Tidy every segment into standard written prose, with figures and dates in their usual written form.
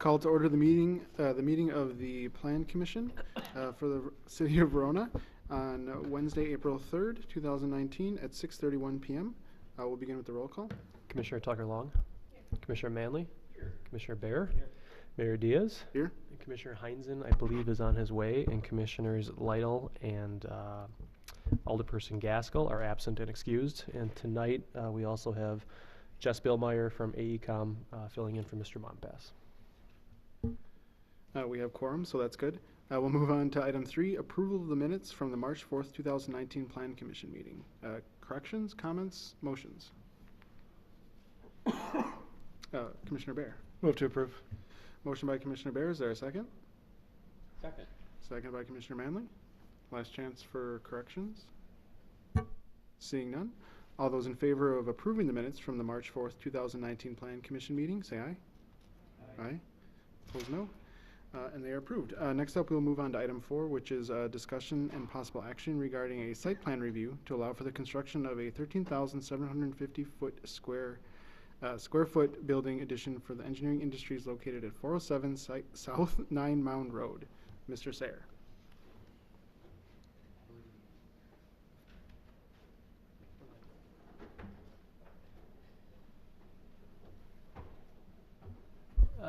Call to order the meeting of the Plan Commission for the City of Verona on Wednesday, April 3rd, 2019 at 6:31 p.m. We'll begin with the roll call. Commissioner Tucker-Long. Here. Commissioner Manley. Here. Commissioner Baer. Here. Mayor Diaz. Here. And Commissioner Heinzen, I believe, is on his way, and Commissioners Lytle and Alderperson Gaskell are absent and excused. And tonight we also have Jess Billmeyer from AECom filling in for Mr. Monpass. We have quorum, so that's good. We'll move on to item 3, approval of the minutes from the March 4th, 2019 Plan Commission meeting. Corrections, comments, motions? Commissioner Baer. Move to approve. Motion by Commissioner Baer. Is there a second? Second. Second by Commissioner Manley. Last chance for corrections. Seeing none. All those in favor of approving the minutes from the March 4th, 2019 Plan Commission meeting, say aye. Aye. Aye. Opposed, no. And they are approved. Next up, we'll move on to item 4, which is discussion and possible action regarding a site plan review to allow for the construction of a 13,750 square foot building addition for the engineering industries located at 407 South 9 Mound Road. Mr. Sayre.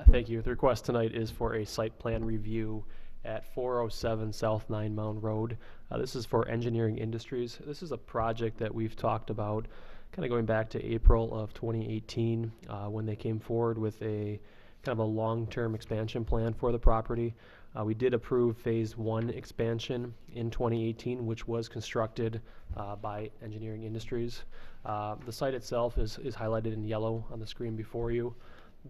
Thank you. The request tonight is for a site plan review at 407 South 9 Mound Road. This is for Engineering Industries. This is a project that we've talked about kind of going back to April of 2018 when they came forward with a kind of a long-term expansion plan for the property. We did approve phase 1 expansion in 2018, which was constructed by Engineering Industries. The site itself is highlighted in yellow on the screen before you.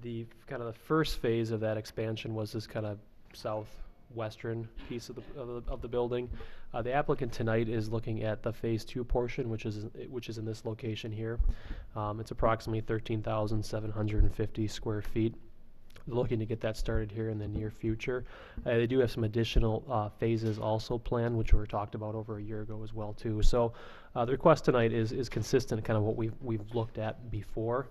The kind of the first phase of that expansion was this kind of southwestern piece of the building. The applicant tonight is looking at the phase 2 portion, which is in this location here. It's approximately 13,750 square feet. They're looking to get that started here in the near future. They do have some additional phases also planned, which were talked about over a year ago as well too. So the request tonight is consistent, kind of what we've looked at before.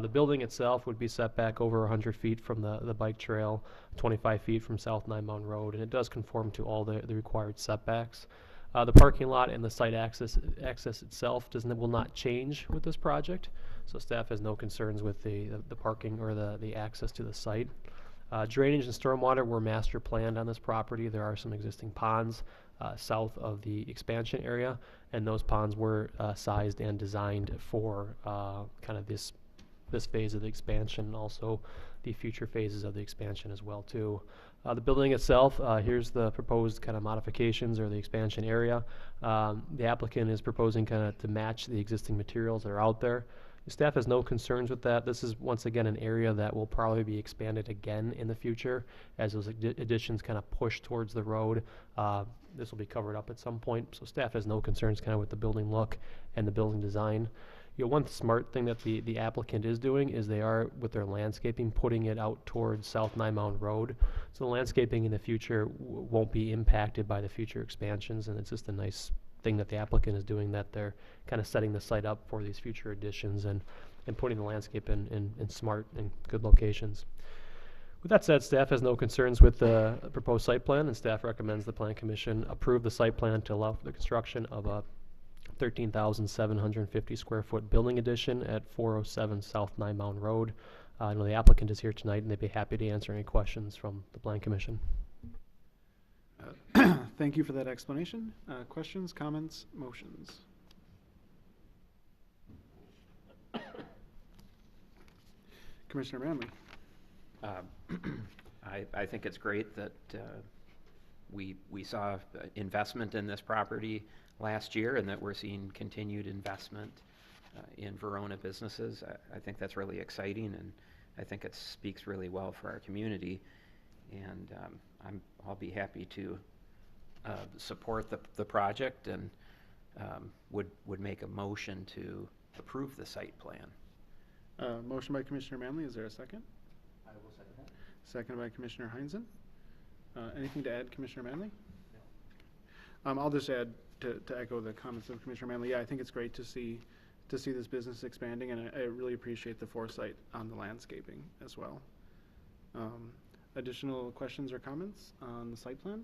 The building itself would be set back over 100 feet from the bike trail, 25 feet from South 9 Mound Road, and it does conform to all the required setbacks. The parking lot and the site access itself will not change with this project, so staff has no concerns with the parking or the access to the site. Drainage and stormwater were master planned on this property. There are some existing ponds south of the expansion area, and those ponds were sized and designed for kind of this phase of the expansion, and also the future phases of the expansion as well too. The building itself, here's the proposed kind of modifications or the expansion area. The applicant is proposing kind of to match the existing materials that are out there. The staff has no concerns with that. This is once again an area that will probably be expanded again in the future as those additions kind of push towards the road. This will be covered up at some point, so staff has no concerns kind of with the building look and the building design. One smart thing that the applicant is doing is they are, with their landscaping, putting it out towards South 9 Mound Road. So the landscaping in the future won't be impacted by the future expansions, and it's just a nice thing that the applicant is doing, that they're kind of setting the site up for these future additions and putting the landscape in smart and good locations. With that said, staff has no concerns with the proposed site plan, and staff recommends the Plan Commission approve the site plan to allow for the construction of a 13,750 square foot building addition at 407 South 9 Mound Road. I know the applicant is here tonight, and they'd be happy to answer any questions from the Plan Commission. Thank you for that explanation. Questions, comments, motions? Commissioner Manley. I think it's great that we saw investment in this property last year, and that we're seeing continued investment in Verona businesses. I think that's really exciting, and I think it speaks really well for our community. And I'll be happy to support the project, and would make a motion to approve the site plan. Motion by Commissioner Manley. Is there a second? I will second that. Second by Commissioner Heinzen. Anything to add, Commissioner Manley? No. I'll just add to echo the comments of Commissioner Manley. Yeah, I think it's great to see this business expanding, and I really appreciate the foresight on the landscaping as well. Additional questions or comments on the site plan?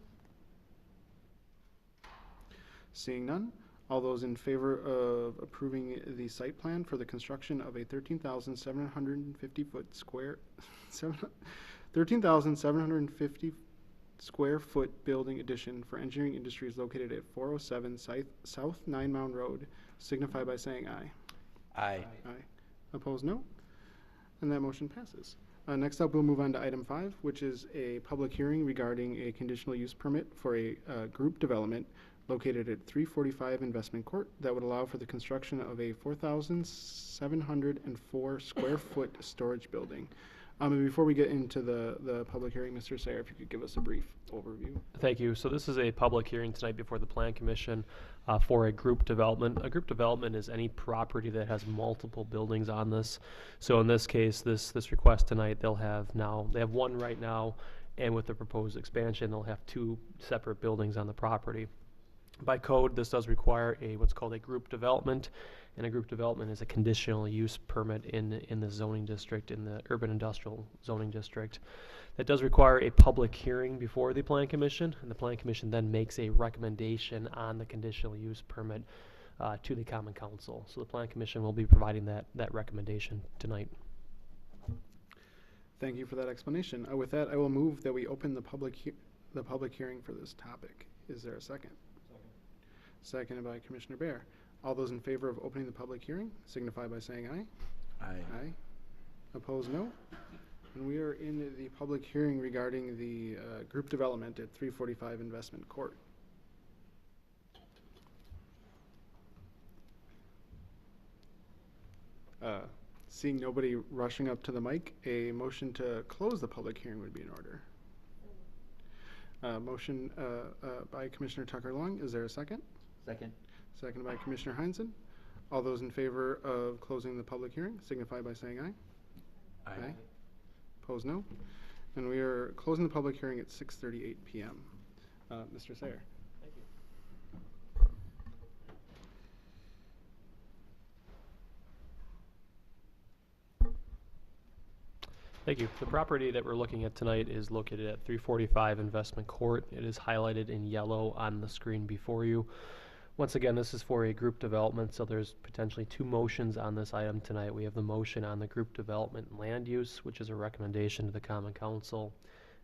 Seeing none, all those in favor of approving the site plan for the construction of a 13,750 foot square, 13,750 square foot building addition for Engineering Industries located at 407 South Nine Mound Road, signify by saying aye. Aye. Aye. Opposed, no. And that motion passes. Next up, we'll move on to item 5, which is a public hearing regarding a conditional use permit for a group development located at 345 Investment Court that would allow for the construction of a 4,704 square foot storage building. And before we get into the public hearing, Mr. Sayer, if you could give us a brief overview. Thank you. So this is a public hearing tonight before the Plan Commission for a group development. A group development is any property that has multiple buildings on this. So in this case, this request tonight, they have one right now, and with the proposed expansion, they'll have 2 separate buildings on the property. By code, this does require what's called a group development, and a group development is a conditional use permit in the zoning district, in the urban industrial zoning district. That does require a public hearing before the Plan Commission, and the Plan Commission then makes a recommendation on the conditional use permit to the Common Council. So the Plan Commission will be providing that recommendation tonight. Thank you for that explanation. With that, I will move that we open the public hearing for this topic. Is there a second? Seconded by Commissioner Bear. All those in favor of opening the public hearing signify by saying aye. Aye. Aye. Opposed, no. And we are in the public hearing regarding the group development at 345 Investment Court. Seeing nobody rushing up to the mic, a motion to close the public hearing would be in order. Motion by Commissioner Tucker-Long. Is there a second? Second. Seconded by Commissioner Heinzen. All those in favor of closing the public hearing signify by saying aye. Aye. Opposed, no. And we are closing the public hearing at 6:38 p.m. Mr. Sayer. Thank you. Thank you. The property that we're looking at tonight is located at 345 Investment Court. It is highlighted in yellow on the screen before you. Once again, this is for a group development, so there's potentially 2 motions on this item tonight. We have the motion on the group development and land use, which is a recommendation to the Common Council,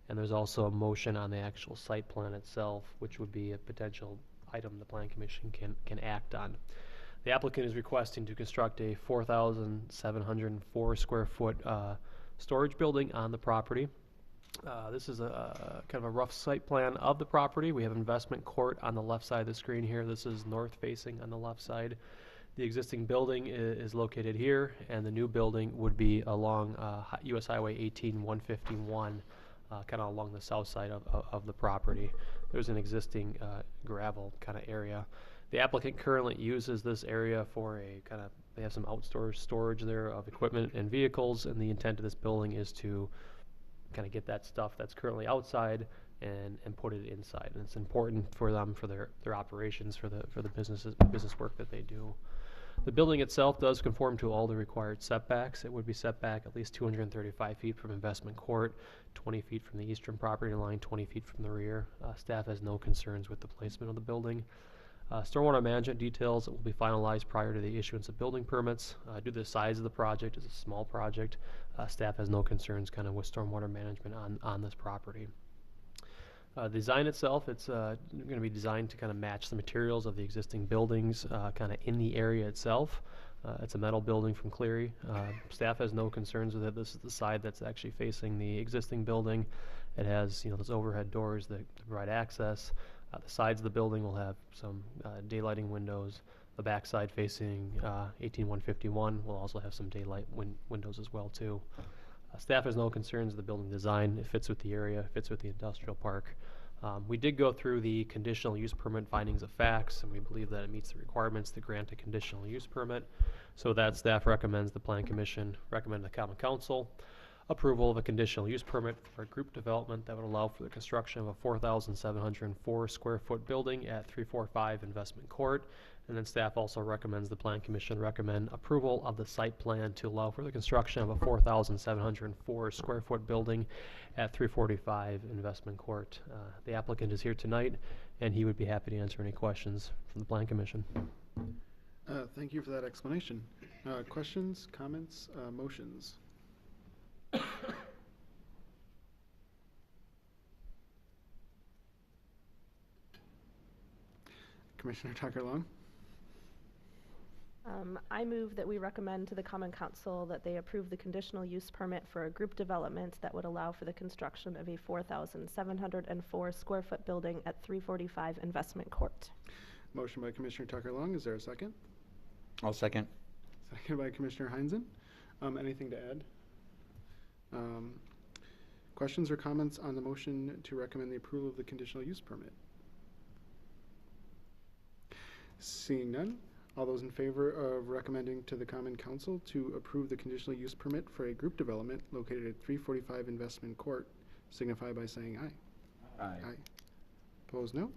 and there's also a motion on the actual site plan itself, which would be a potential item the Plan Commission can act on. The applicant is requesting to construct a 4,704 square foot storage building on the property. This is a kind of a rough site plan of the property. We have Investment Court on the left side of the screen here. This is north facing on the left side. The existing building is located here, and the new building would be along US Highway 18-151, kind of along the south side of the property. There's an existing gravel kind of area. The applicant currently uses this area for they have some outdoor storage there of equipment and vehicles, and the intent of this building is to kind of get that stuff that's currently outside and put it inside. And it's important for them, for their operations, for the business work that they do. The building itself does conform to all the required setbacks. It would be set back at least 235 feet from Investment Court, 20 feet from the eastern property line, 20 feet from the rear. Staff has no concerns with the placement of the building. Stormwater management details will be finalized prior to the issuance of building permits. Due to the size of the project, it's a small project. Staff has no concerns kind of with stormwater management on this property. The design itself, it's going to be designed to kind of match the materials of the existing buildings kind of in the area itself. It's a metal building from Cleary. Staff has no concerns with it. This is the side that's actually facing the existing building. It has, those overhead doors that provide access. The sides of the building will have some daylighting windows. The back side facing 18-151 will also have some daylight windows as well too. Staff has no concerns with the building design. It fits with the area, it fits with the industrial park. We did go through the conditional use permit findings of facts, and we believe that it meets the requirements to grant a conditional use permit. So that staff recommends the Plan Commission recommend the Common Council. approval of a conditional use permit for a group development that would allow for the construction of a 4,704 square foot building at 345 Investment Court. And then staff also recommends the Plan Commission recommend approval of the site plan to allow for the construction of a 4,704 square foot building at 345 Investment Court. The applicant is here tonight, and he would be happy to answer any questions from the Plan Commission. Thank you for that explanation. Questions, comments, motions? Commissioner Tucker-Long? I move that we recommend to the Common Council that they approve the conditional use permit for a group development that would allow for the construction of a 4,704 square foot building at 345 Investment Court. Motion by Commissioner Tucker-Long. Is there a second? I'll second. Second by Commissioner Heinzen. Anything to add? Questions or comments on the motion to recommend the approval of the conditional use permit? Seeing none, all those in favor of recommending to the Common Council to approve the conditional use permit for a group development located at 345 Investment Court signify by saying aye. Aye. Opposed, no.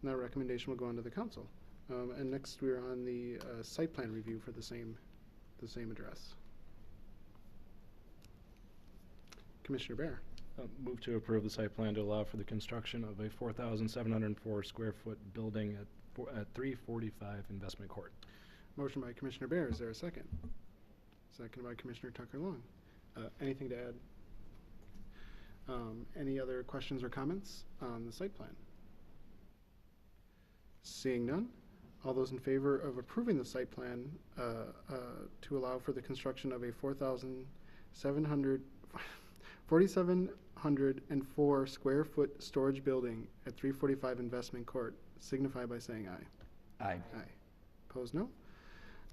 And that recommendation will go on to the council. And next we're on the site plan review for the same address. Commissioner Bear. Move to approve the site plan to allow for the construction of a 4,704 square foot building at 345 Investment Court. Motion by Commissioner Bear. Is there a second? Second by Commissioner Tucker-Long. Anything to add? Any other questions or comments on the site plan? Seeing none, all those in favor of approving the site plan to allow for the construction of a 4,704 square foot storage building at 345 Investment Court signify by saying aye. Aye. Aye. Opposed, no.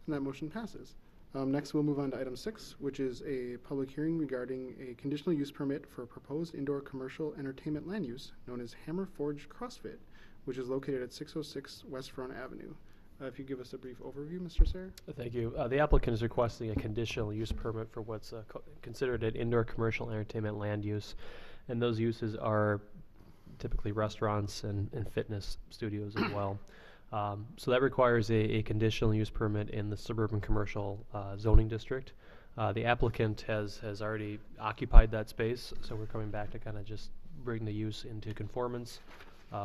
And that motion passes. Next, we'll move on to item 6, which is a public hearing regarding a conditional use permit for a proposed indoor commercial entertainment land use known as Hammer Forge CrossFit, which is located at 606 West Front Avenue. If you give us a brief overview, Mr. Sayre. Thank you. The applicant is requesting a conditional use permit for what's considered an indoor commercial entertainment land use, and those uses are typically restaurants and fitness studios as well. So that requires a conditional use permit in the suburban commercial zoning district. The applicant has already occupied that space, so we're coming back to kind of just bring the use into conformance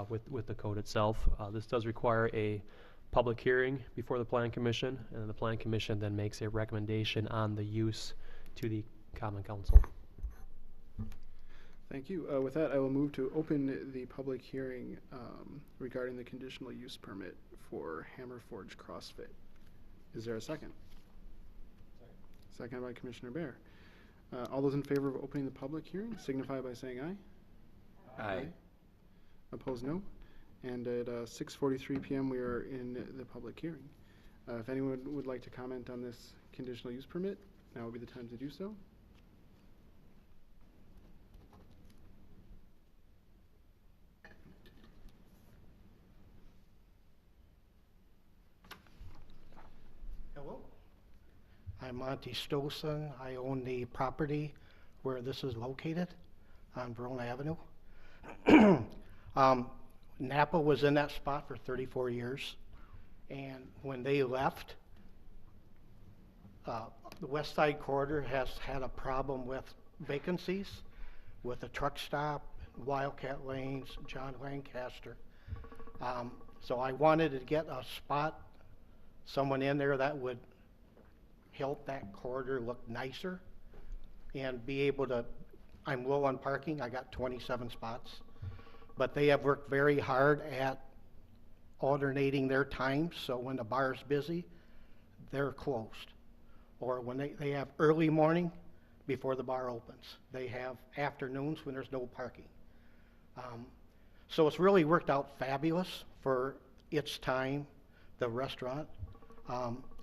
with the code itself. This does require a public hearing before the Plan Commission, and the Plan Commission then makes a recommendation on the use to the Common Council. Thank you. With that, I will move to open the public hearing regarding the conditional use permit for Hammer Forge CrossFit. Is there a second? Second by Commissioner Bear. All those in favor of opening the public hearing signify by saying aye. Aye. Opposed, no. And at 6:43 p.m. we are in the public hearing. If anyone would like to comment on this conditional use permit, now would be the time to do so. Hello, I'm Monty Stosen. I own the property where this is located on Verona Avenue. Napa was in that spot for 34 years, and when they left, the West Side Corridor has had a problem with vacancies, with a truck stop, Wildcat Lanes, John Lancaster. So I wanted to get a spot, someone in there that would help that corridor look nicer and be able to, I'm low on parking, I got 27 spots. But they have worked very hard at alternating their times, so when the bar's busy, they're closed. Or when they have early morning before the bar opens. They have afternoons when there's no parking. So it's really worked out fabulous for its time, the restaurant,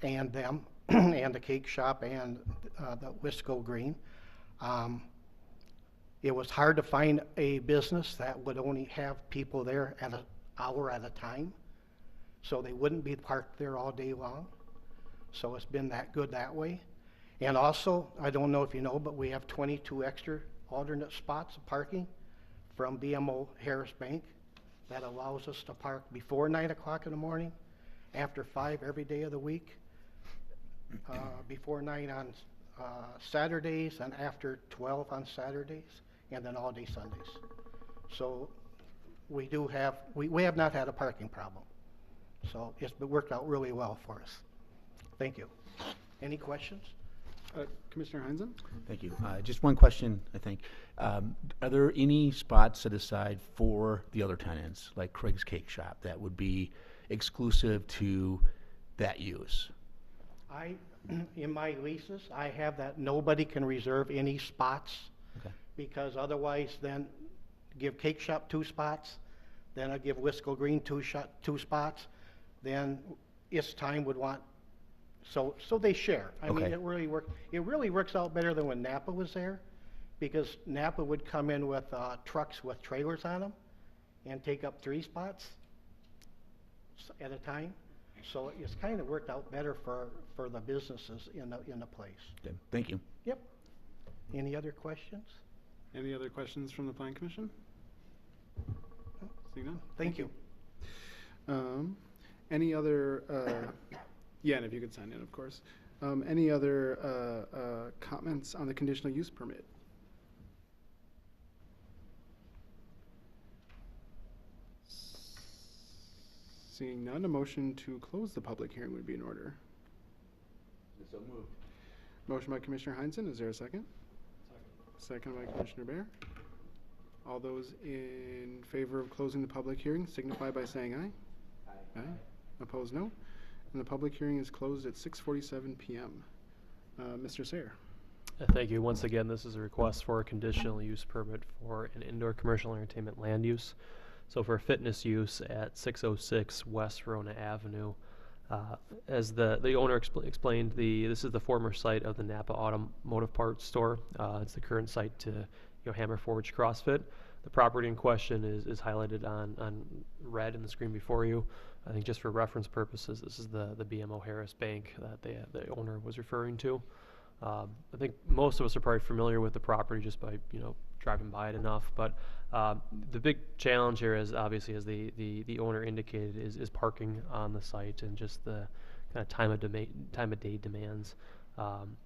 and them, and the cake shop, and the Wisco Green. It was hard to find a business that would only have people there at an hour at a time, so they wouldn't be parked there all day long. So it's been that good that way. And also, I don't know if you know, but we have 22 extra alternate spots of parking from BMO Harris Bank. That allows us to park before 9 o'clock in the morning, after 5 every day of the week, before 9 on Saturdays, and after 12 on Saturdays, and then all day Sundays. So we do have, we have not had a parking problem. So it's been worked out really well for us. Thank you. Any questions? Commissioner Heinzen? Thank you. Just one question, I think. Are there any spots set aside for the other tenants, like Craig's Cake Shop, that would be exclusive to that use? In my leases, I have that nobody can reserve any spots, Okay. because otherwise then give Cake Shop 2 spots, then I give Wisco Green 2 spots, then It's Time would want, so they share. I mean, Okay. it really works out better than when Napa was there, because Napa would come in with trucks with trailers on them and take up 3 spots at a time. So it's kind of worked out better for the businesses in the place. Okay. Thank you. Yep. Any other questions? Any other questions from the Plan Commission? Seeing none? Thank you. Any other, yeah, and if you could sign in, of course. Any other comments on the conditional use permit? Seeing none, a motion to close the public hearing would be in order. So moved. Motion by Commissioner Heinzen, is there a second? Second by Commissioner Bear. All those in favor of closing the public hearing signify by saying aye. Aye. Opposed, no. And the public hearing is closed at 6:47 PM. Mr. Sayer. Thank you. Once again, this is a request for a conditional use permit for an indoor commercial entertainment land use. So for a fitness use at 606 West Verona Avenue. As the owner explained, this is the former site of the Napa Automotive Parts Store. It's the current site to Hammer Forge CrossFit. The property in question is highlighted on red in the screen before you. I think just for reference purposes, this is the BMO Harris Bank that the owner was referring to. I think most of us are probably familiar with the property just by driving by it enough. But the big challenge here is obviously, as the owner indicated, is parking on the site and just the kind of time of day demands.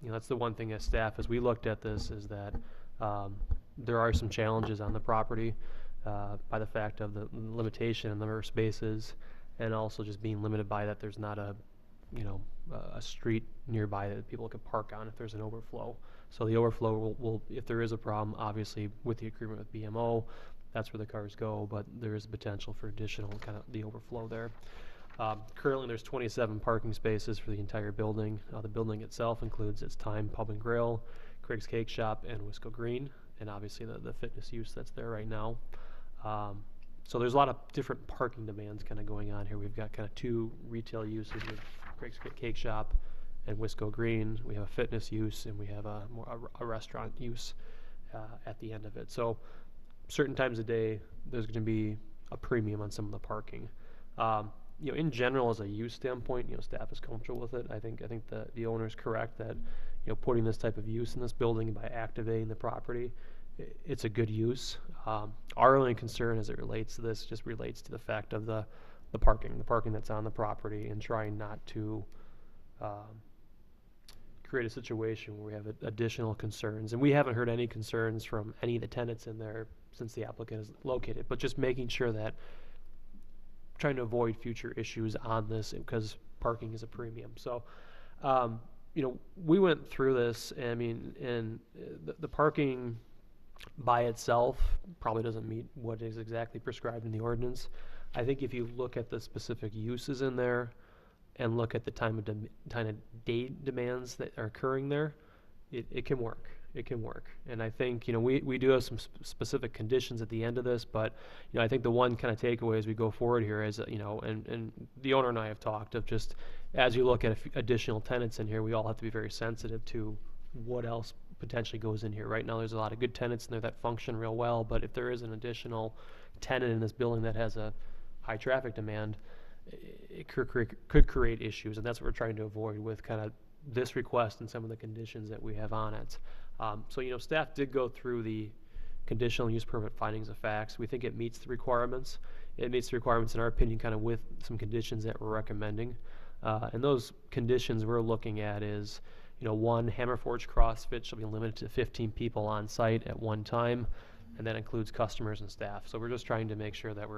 That's the one thing as staff, as we looked at this, is that there are some challenges on the property by the fact of the limitation in the number of spaces, and also just being limited by that there's not a street nearby that people could park on if there's an overflow. So the overflow will, if there is a problem, obviously with the agreement with BMO, that's where the cars go, but there is potential for additional kind of the overflow there. Currently there's 27 parking spaces for the entire building. The building itself includes It's Time Pub and Grill, Craig's Cake Shop, and Wisco Green, and obviously the fitness use that's there right now. So there's a lot of different parking demands kind of going on here. We've got kind of 2 retail uses with Craig's Cake Shop and Wisco Green. We have a fitness use, and we have a restaurant use at the end of it. So certain times of day, there's going to be a premium on some of the parking. In general, as a use standpoint, staff is comfortable with it. I think the owner is correct that putting this type of use in this building by activating the property, it's a good use. Our only concern as it relates to this just relates to the fact of the parking that's on the property, and trying not to create a situation where we have additional concerns. And we haven't heard any concerns from any of the tenants in there since the applicant is located, but just making sure that trying to avoid future issues on this, because parking is a premium. So, we went through this, and the parking by itself probably doesn't meet what is exactly prescribed in the ordinance. I think if you look at the specific uses in there and look at the time of day demands that are occurring there, it can work. It can work. And I think, we do have some specific conditions at the end of this, but, I think the one kind of takeaway as we go forward here is, and the owner and I have talked of just, as you look at additional tenants in here, we all have to be very sensitive to what else potentially goes in here. Right now, there's a lot of good tenants in there that function real well, but if there is an additional tenant in this building that has a high traffic demand, it could create issues, and that's what we're trying to avoid with kind of this request and some of the conditions that we have on it. So, staff did go through the conditional use permit findings of facts. We think it meets the requirements. It meets the requirements, in our opinion, kind of with some conditions that we're recommending. And those conditions we're looking at is, one, Hammer Forge CrossFit shall be limited to 15 people on site at one time, and that includes customers and staff. So we're just trying to make sure that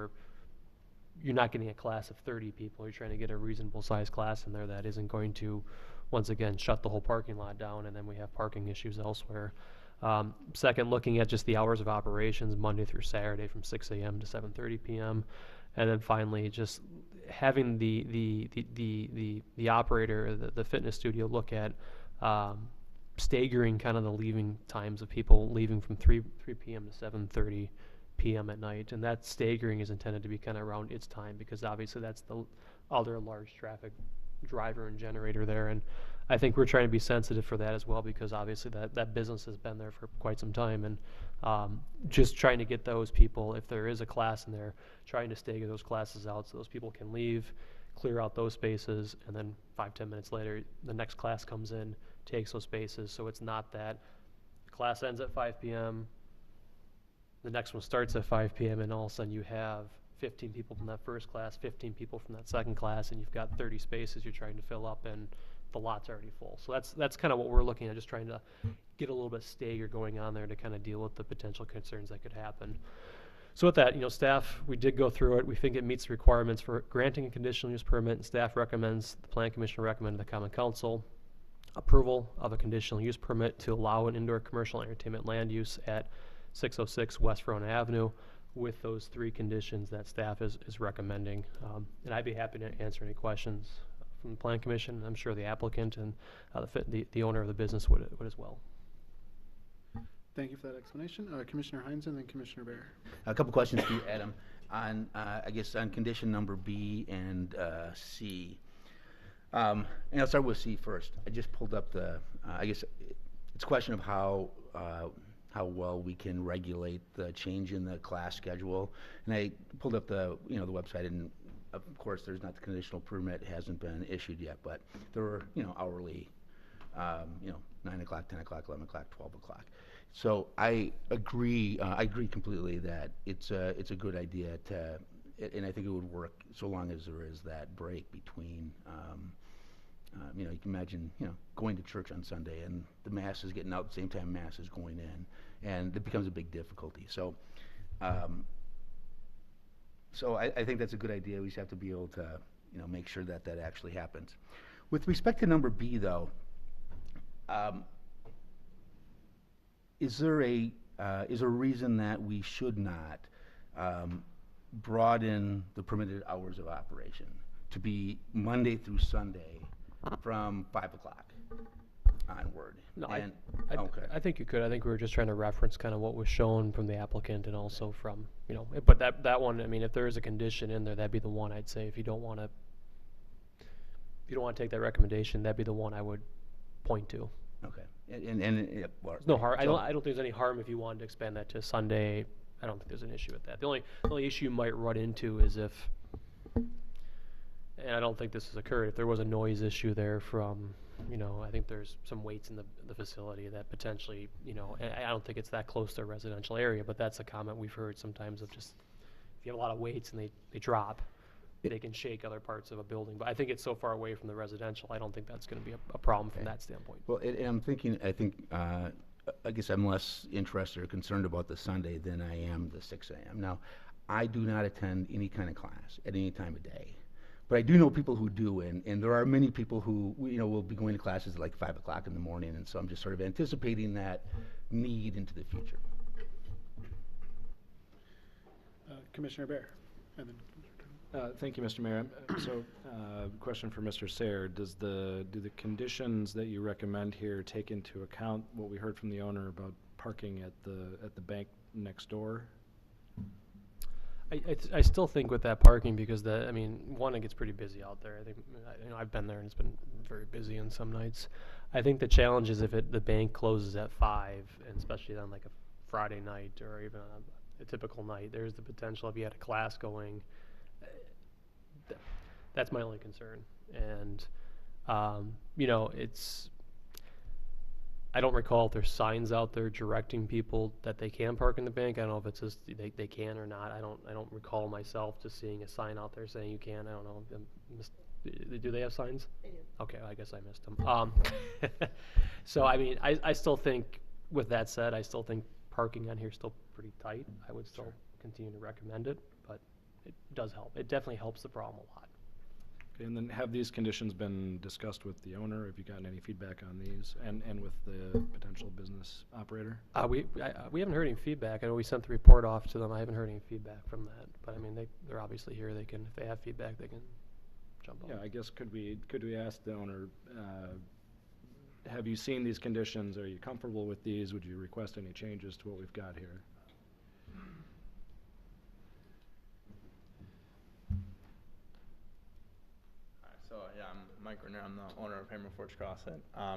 you're not getting a class of 30 people. You're trying to get a reasonable size class in there that isn't going to, once again, shut the whole parking lot down, and then we have parking issues elsewhere. Second, looking at just the hours of operations, Monday through Saturday from 6 a.m. to 7:30 p.m. And then finally, just having the operator, the fitness studio, look at staggering kind of the leaving times of people leaving from 3 p.m. to 7:30 p.m. at night. And that staggering is intended to be kind of around its time, because obviously that's the other large traffic driver and generator there. And I think we're trying to be sensitive for that as well, because obviously that business has been there for quite some time. And just trying to get those people, if there is a class in there, trying to stagger those classes out so those people can leave, clear out those spaces, and then 5-10 minutes later, the next class comes in, takes those spaces. So it's not that the class ends at 5 p.m., the next one starts at 5 p.m., and all of a sudden you have 15 people from that first class, 15 people from that second class, and you've got 30 spaces you're trying to fill up, and the lot's already full. So that's kind of what we're looking at, just trying to get a little bit of stagger going on there to kind of deal with the potential concerns that could happen. So with that, staff, we did go through it. We think it meets the requirements for granting a conditional use permit, and staff recommends, the Plan Commission recommended the Common Council approval of a conditional use permit to allow an indoor commercial entertainment land use at 606 West Verona Avenue, with those 3 conditions that staff is recommending. And I'd be happy to answer any questions from the Plan Commission. I'm sure the applicant and the owner of the business would as well. Thank you for that explanation. Commissioner Hines and then Commissioner Bear. A couple questions for you, Adam. On, I guess, on condition number B and C. And I'll start with C first. I just pulled up I guess it's a question of how well we can regulate the change in the class schedule. And I pulled up the website, and of course there's not the conditional permit, hasn't been issued yet, but there were, hourly, 9 o'clock, 10 o'clock, 11 o'clock, 12 o'clock. So I agree completely that it's a good idea and I think it would work so long as there is that break between, you can imagine, going to church on Sunday and the mass is getting out at the same time mass is going in, and it becomes a big difficulty. So, I think that's a good idea. We just have to be able to, make sure that actually happens. With respect to number B, though, is there a reason that we should not broaden the permitted hours of operation to be Monday through Sunday from 5 o'clock onward? No, okay. I think you could. I think we were just trying to reference kind of what was shown from the applicant and also from, but that one, I mean, if there is a condition in there, that'd be the one I'd say. If you don't want to take that recommendation, that'd be the one I would point to. Okay. And well, There's no harm. so- I don't think there's any harm if you wanted to expand that to Sunday. I don't think there's an issue with that. The only issue you might run into is if, and I don't think this has occurred, if there was a noise issue there from, I think there's some weights in the facility that potentially, and I don't think it's that close to a residential area, but that's a comment we've heard sometimes of just, if you have a lot of weights and they drop, they can shake other parts of a building. But I think it's so far away from the residential, I don't think that's going to be a problem from that standpoint. Well, and I'm thinking, I guess I'm less interested or concerned about the Sunday than I am the 6 a.m. Now, I do not attend any kind of class at any time of day. But I do know people who do, and there are many people who, will be going to classes at like 5 o'clock in the morning, and so I'm just sort of anticipating that need into the future. Commissioner Bear, and then Thank you, Mr. Mayor. So, question for Mr. Sayre. Do the conditions that you recommend here take into account what we heard from the owner about parking at the bank next door? I still think with that parking, because one, it gets pretty busy out there. I think, I've been there and it's been very busy on some nights. I think the challenge is if the bank closes at 5, and especially on like a Friday night or even a typical night, there's the potential if you had a class going. That's my only concern. And You know, I don't recall if there's signs out there directing people that they can park in the bank. I don't know if it's just they can or not. I don't recall myself just seeing a sign out there saying you can. I don't know. Do they have signs? They do. Okay, I guess I missed them. So I mean, I still think, with that said, I still think parking on here is still pretty tight. I would still continue to recommend it, but it does help. It definitely helps the problem a lot. Okay, and then have these conditions been discussed with the owner? Have you gotten any feedback on these, and with the potential business operator? We haven't heard any feedback. I know we sent the report off to them. I haven't heard any feedback from that, but I mean, they're obviously here. They can, if they have feedback, they can jump on. Yeah, I guess could we ask the owner, have you seen these conditions? Are you comfortable with these? Would you request any changes to what we've got here? So yeah, I'm Mike Renner. I'm the owner of Hammer Forge CrossFit. I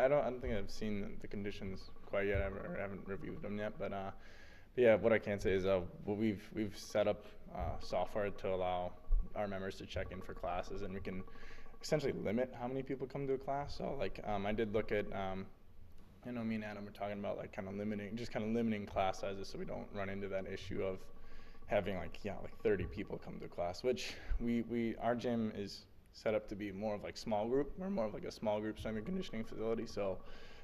don't think I've seen the conditions quite yet. I haven't reviewed them yet. But yeah, what I can say is we've set up software to allow our members to check in for classes, and we can essentially limit how many people come to a class. So like I did look at. I know me and Adam were talking about like kind of limiting class sizes so we don't run into that issue of having like 30 people come to class, which our gym is set up to be more of like small group. We're more of like a small group strength and conditioning facility. So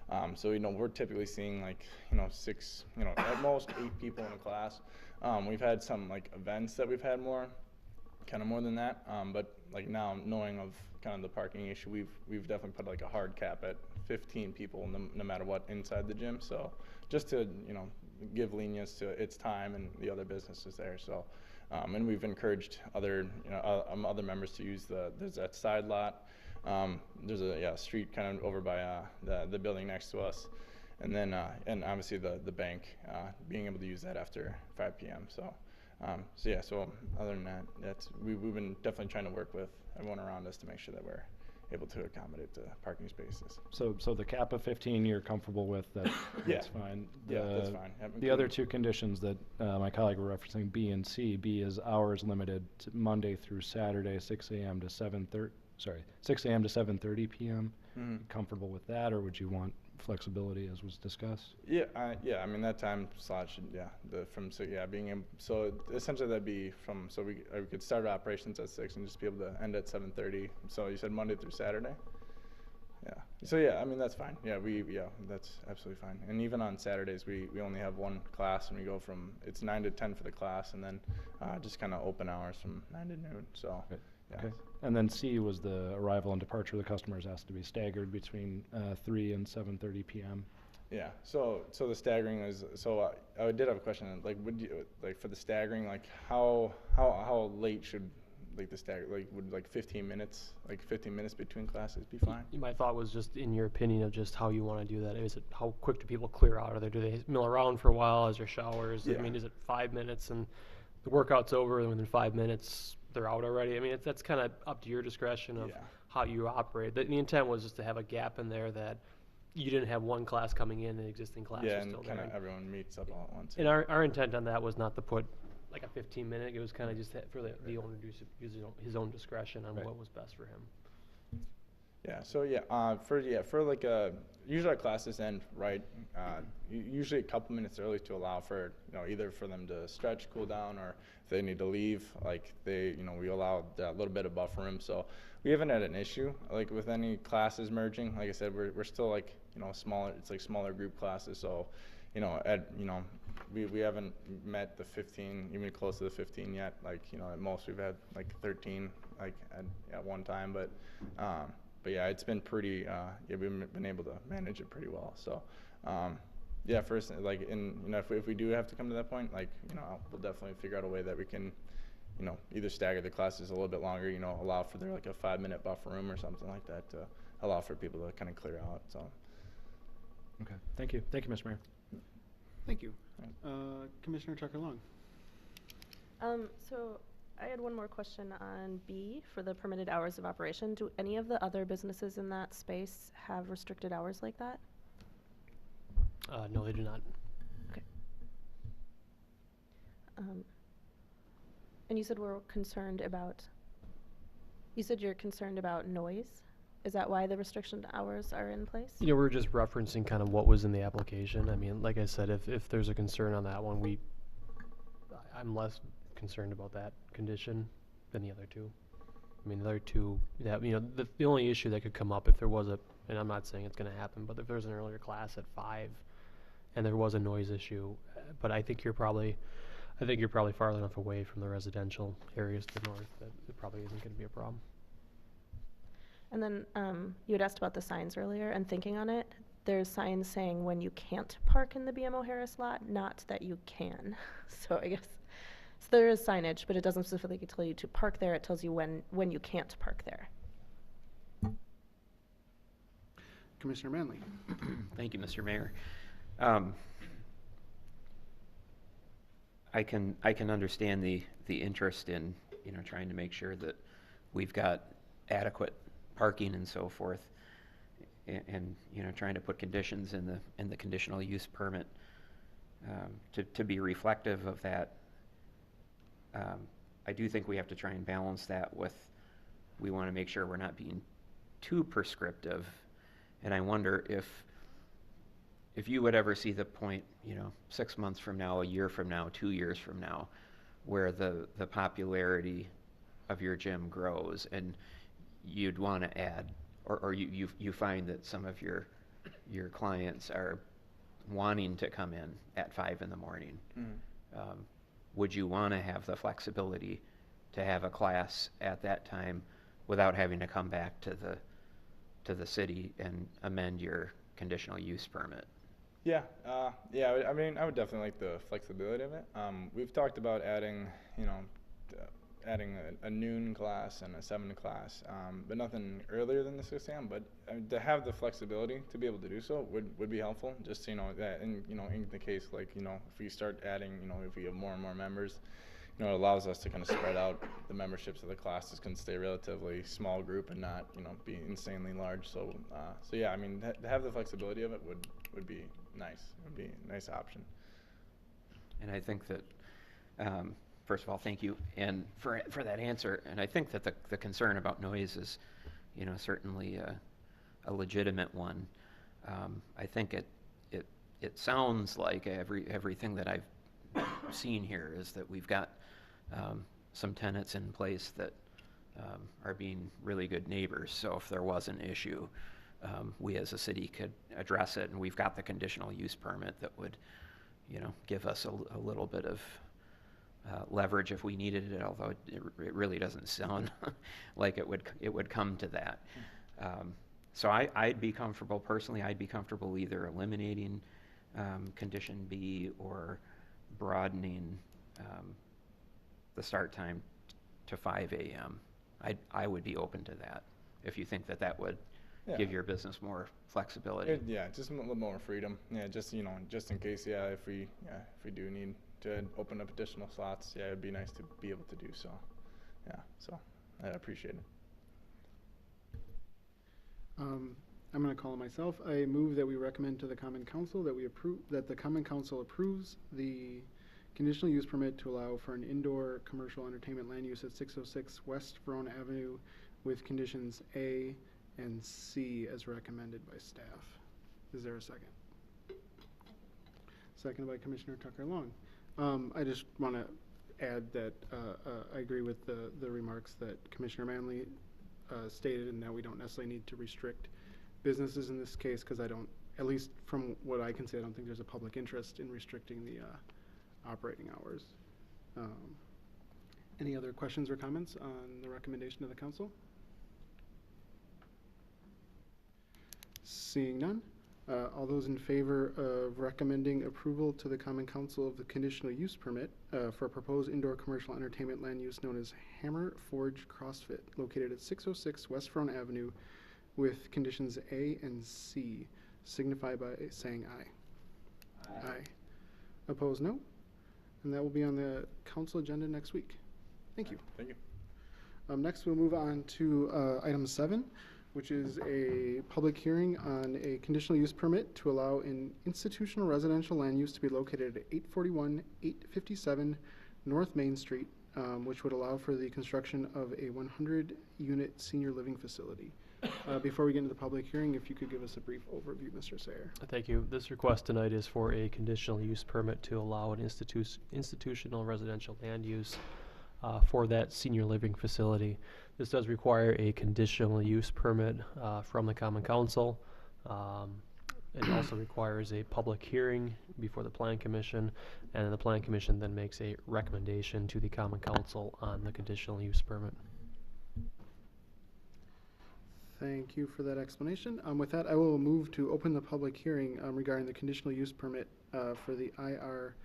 we're typically seeing like 6, at most 8 people in a class. We've had some like events that we've had more than that. But like now knowing of kind of the parking issue, we've definitely put like a hard cap at 15 people no matter what inside the gym. So just to give lenience to its time and the other businesses there. So and we've encouraged other members to use there's that side lot. There's a street kind of over by the building next to us, and then and obviously the bank, being able to use that after 5 p.m. So other than that, we've been definitely trying to work with everyone around us to make sure that we're able to accommodate the parking spaces. So the cap of 15 you're comfortable with, that's fine. That's fine. The other two conditions that my colleague were referencing, B and C. B is hours limited to Monday through Saturday, 6 a.m. to 7:30 p.m. Mm-hmm. Comfortable with that, or would you want flexibility as was discussed? I mean that time slot should being able, so essentially that'd be we could start operations at 6 and just be able to end at 7:30. So you said Monday through Saturday. I mean that's fine. That's absolutely fine. And even on Saturdays we only have one class, and we go from it's 9 to 10 for the class, and then just kind of open hours from 9 to noon. So. Okay. Yeah. Okay. And then C was the arrival and departure of the customers has to be staggered between 3 and 7:30 p.m. Yeah. So the staggering is. So I did have a question. Like, would you for the staggering? Like, how late should the stagger? Like, would 15 minutes between classes be fine? My thought was just in your opinion of just how you want to do that. Is it how quick do people clear out? Do they mill around for a while? Is there showers? Yeah. I mean, is it 5 minutes and the workout's over, and within 5 minutes they're out already? I mean, that's kind of up to your discretion of how you operate. The intent was just to have a gap in there that you didn't have one class coming in and the existing class was and still kind there. of everyone meets up all at once. And our intent on that was not to put like a 15-minute. It was kind of just for the owner to use his own discretion on what was best for him. Yeah. So for like usually our classes end usually a couple minutes early to allow for either for them to stretch, cool down, or if they need to leave, like we allow that little bit of buffer room. So we haven't had an issue like with any classes merging. Like I said, we're still like smaller. It's like smaller group classes. So we haven't met the 15, even close to the 15 yet. Like at most we've had like 13 like at one time, but yeah, it's been pretty. We've been able to manage it pretty well. So, first, if we do have to come to that point, we'll definitely figure out a way that we can, either stagger the classes a little bit longer. Allow for there like a 5-minute buffer room or something like that to allow for people to kind of clear out. So. Okay. Thank you, Mr. Mayor. Thank you. Commissioner Tucker Long. So I had one more question on B for the permitted hours of operation. Do any of the other businesses in that space have restricted hours like that? No, they do not. Okay. And you said we're concerned about You said you're concerned about noise? Is that why the restriction hours are in place? You know, we're just referencing kind of what was in the application. I mean, like I said, if there's a concern on that one, I'm less concerned about that condition than the other two. I mean, the other two, that, you know, the only issue that could come up if there was and I'm not saying it's gonna happen, but if there's an earlier class at 5 and there was a noise issue, but I think you're probably farther enough away from the residential areas to the north that it probably isn't gonna be a problem. And then you had asked about the signs earlier, and thinking on it, there's signs saying when you can't park in the BMO Harris lot, not that you can. So I guess, so there is signage, but it doesn't specifically tell you to park there. It tells you when you can't park there. Commissioner Manley. Thank you, Mr. Mayor. I can understand the interest in, you know, trying to make sure that we've got adequate parking and so forth, and you know, trying to put conditions in the conditional use permit to be reflective of that. I do think we have to try and balance that with, we want to make sure we're not being too prescriptive, and I wonder if you would ever see the point, you know, 6 months from now, a year from now, 2 years from now, where the popularity of your gym grows and you'd want to add, or you find that some of your clients are wanting to come in at 5 in the morning. Would you want to have the flexibility to have a class at that time without having to come back to the city and amend your conditional use permit? Yeah, I mean, I would definitely like the flexibility of it. We've talked about adding, you know, adding a noon class and a 7 class, but nothing earlier than the 6 a.m. But to have the flexibility to be able to do so would be helpful. Just, you know, that, and you know, in the case, like, you know, if we start adding, you know, if we have more and more members, you know, it allows us to kind of spread out the memberships of the classes, can stay relatively small group and not, you know, be insanely large. So yeah, I mean, to have the flexibility of it would be nice. It would be a nice option. And I think that, first of all, thank you and for that answer. And I think that the concern about noise is, you know, certainly a legitimate one. I think it sounds like everything that I've seen here is that we've got some tenants in place that are being really good neighbors. So if there was an issue, we as a city could address it, and we've got the conditional use permit that would, you know, give us a little bit of leverage if we needed it, although it really doesn't sound like it would come to that. So I'd be comfortable, personally, either eliminating condition B or broadening the start time to 5 a.m. I would be open to that if you think that would give your business more flexibility. Yeah, just a little more freedom. Yeah, just, you know, just in case, if we do need to open up additional slots, it'd be nice to be able to do so. Yeah, so I appreciate it. I'm going to call it myself. I move that we recommend to the Common Council that the Common Council approves the conditional use permit to allow for an indoor commercial entertainment land use at 606 West Verona Avenue with conditions A and C as recommended by staff. Is there a second? Seconded by Commissioner Tucker Long. I just want to add that I agree with the remarks that Commissioner Manley stated, and that we don't necessarily need to restrict businesses in this case, because I don't, at least from what I can say, I don't think there's a public interest in restricting the operating hours. Any other questions or comments on the recommendation of the council? Seeing none, all those in favor of recommending approval to the Common Council of the conditional use permit for a proposed indoor commercial entertainment land use known as Hammer Forge CrossFit, located at 606 West Verona Avenue, with conditions A and C, signify by saying aye. Aye. Opposed, no. And that will be on the council agenda next week. Thank you. Thank you. Next, we'll move on to item 7, which is a public hearing on a conditional use permit to allow an institutional residential land use to be located at 841, 857 North Main Street, which would allow for the construction of a 100-unit senior living facility. Before we get into the public hearing, if you could give us a brief overview, Mr. Sayer. Thank you. This request tonight is for a conditional use permit to allow an institutional residential land use for that senior living facility. This does require a conditional use permit from the Common Council. It also requires a public hearing before the Plan Commission, and the Plan Commission then makes a recommendation to the Common Council on the conditional use permit. Thank you for that explanation. With that, I will move to open the public hearing regarding the conditional use permit for the IR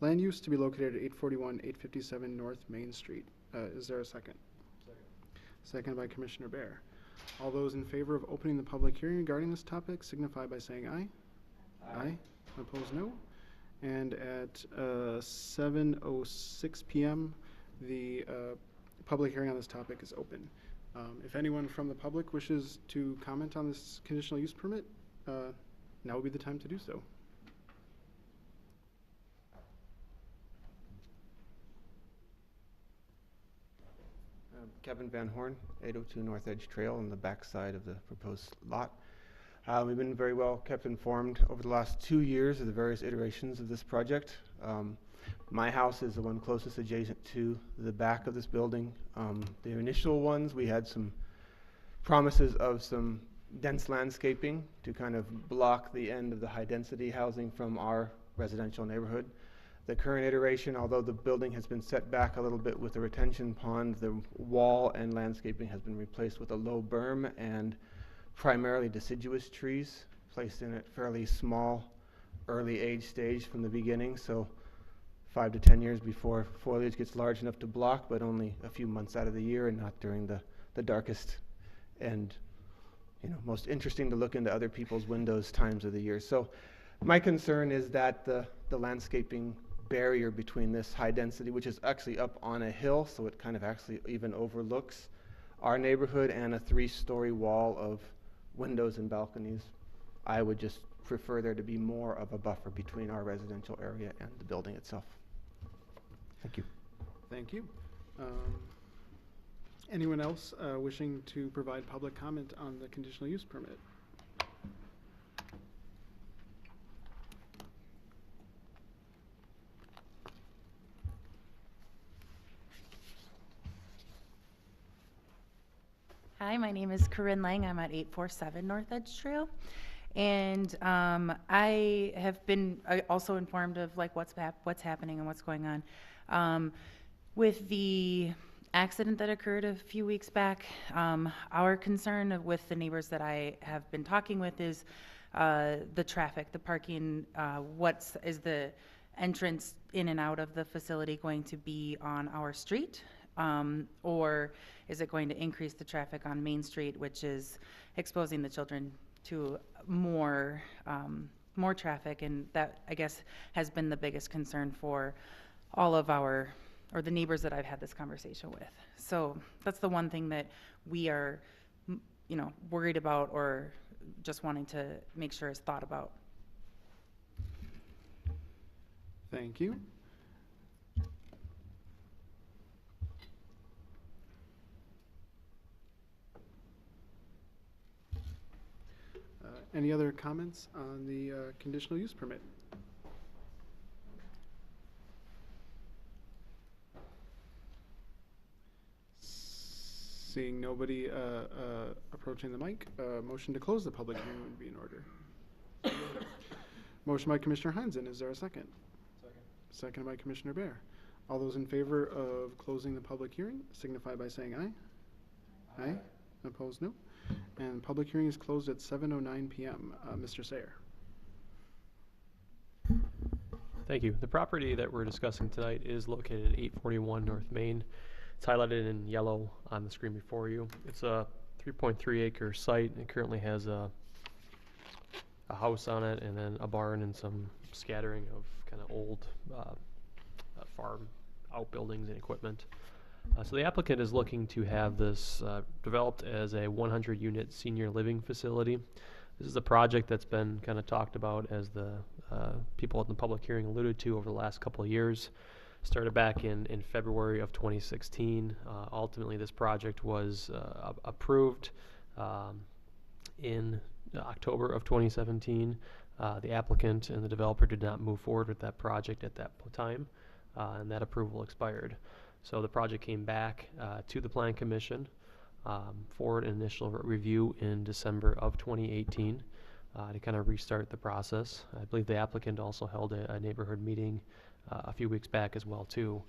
land use to be located at 841, 857 North Main Street. Is there a second? Second by Commissioner Bear. All those in favor of opening the public hearing regarding this topic signify by saying aye. Aye. Opposed, no. And at 7:06 p.m., the public hearing on this topic is open. If anyone from the public wishes to comment on this conditional use permit, now would be the time to do so. Kevin Van Horn, 802 North Edge Trail on the back side of the proposed lot. We've been very well kept informed over the last 2 years of the various iterations of this project. My house is the one closest adjacent to the back of this building. The initial ones, we had some promises of some dense landscaping to kind of block the end of the high density housing from our residential neighborhood. The current iteration, although the building has been set back a little bit with the retention pond, the wall and landscaping has been replaced with a low berm and primarily deciduous trees placed in a fairly small early age stage from the beginning. So 5 to 10 years before foliage gets large enough to block, but only a few months out of the year and not during the darkest and most interesting to look into other people's windows times of the year. So my concern is that the landscaping barrier between this high density, which is actually up on a hill, so it kind of actually even overlooks our neighborhood, and a 3-story wall of windows and balconies. I would just prefer there to be more of a buffer between our residential area and the building itself. Thank you. Thank you. Anyone else wishing to provide public comment on the conditional use permit? Hi, my name is Corinne Lang. I'm at 847 North Edge Trail. And I have been also informed of like what's happening and what's going on. With the accident that occurred a few weeks back, our concern with the neighbors that I have been talking with is the traffic, the parking. Is the entrance in and out of the facility going to be on our street? Or is it going to increase the traffic on Main Street, which is exposing the children to more traffic? And that, I guess, has been the biggest concern for all of the neighbors that I've had this conversation with. So that's the one thing that we are, worried about or just wanting to make sure is thought about. Thank you. Any other comments on the conditional use permit? Seeing nobody approaching the mic, motion to close the public hearing would be in order. Motion by Commissioner Heinzen. Is there a second? Second. Second by Commissioner Bear. All those in favor of closing the public hearing signify by saying aye. Aye. Opposed, no. And public hearing is closed at 7:09 p.m. Mr. Sayer. Thank you. The property that we're discussing tonight is located at 841 North Main. It's highlighted in yellow on the screen before you. It's a 3.3 acre site. It currently has a house on it and then a barn and some scattering of kind of old farm outbuildings and equipment. So the applicant is looking to have this developed as a 100-unit senior living facility. This is a project that's been kind of talked about, as the people in the public hearing alluded to, over the last couple of years. Started back in February of 2016. Ultimately, this project was approved in October of 2017. The applicant and the developer did not move forward with that project at that time, and that approval expired. So the project came back to the Plan Commission for an initial review in December of 2018 to kind of restart the process. I believe the applicant also held a neighborhood meeting a few weeks back as well too.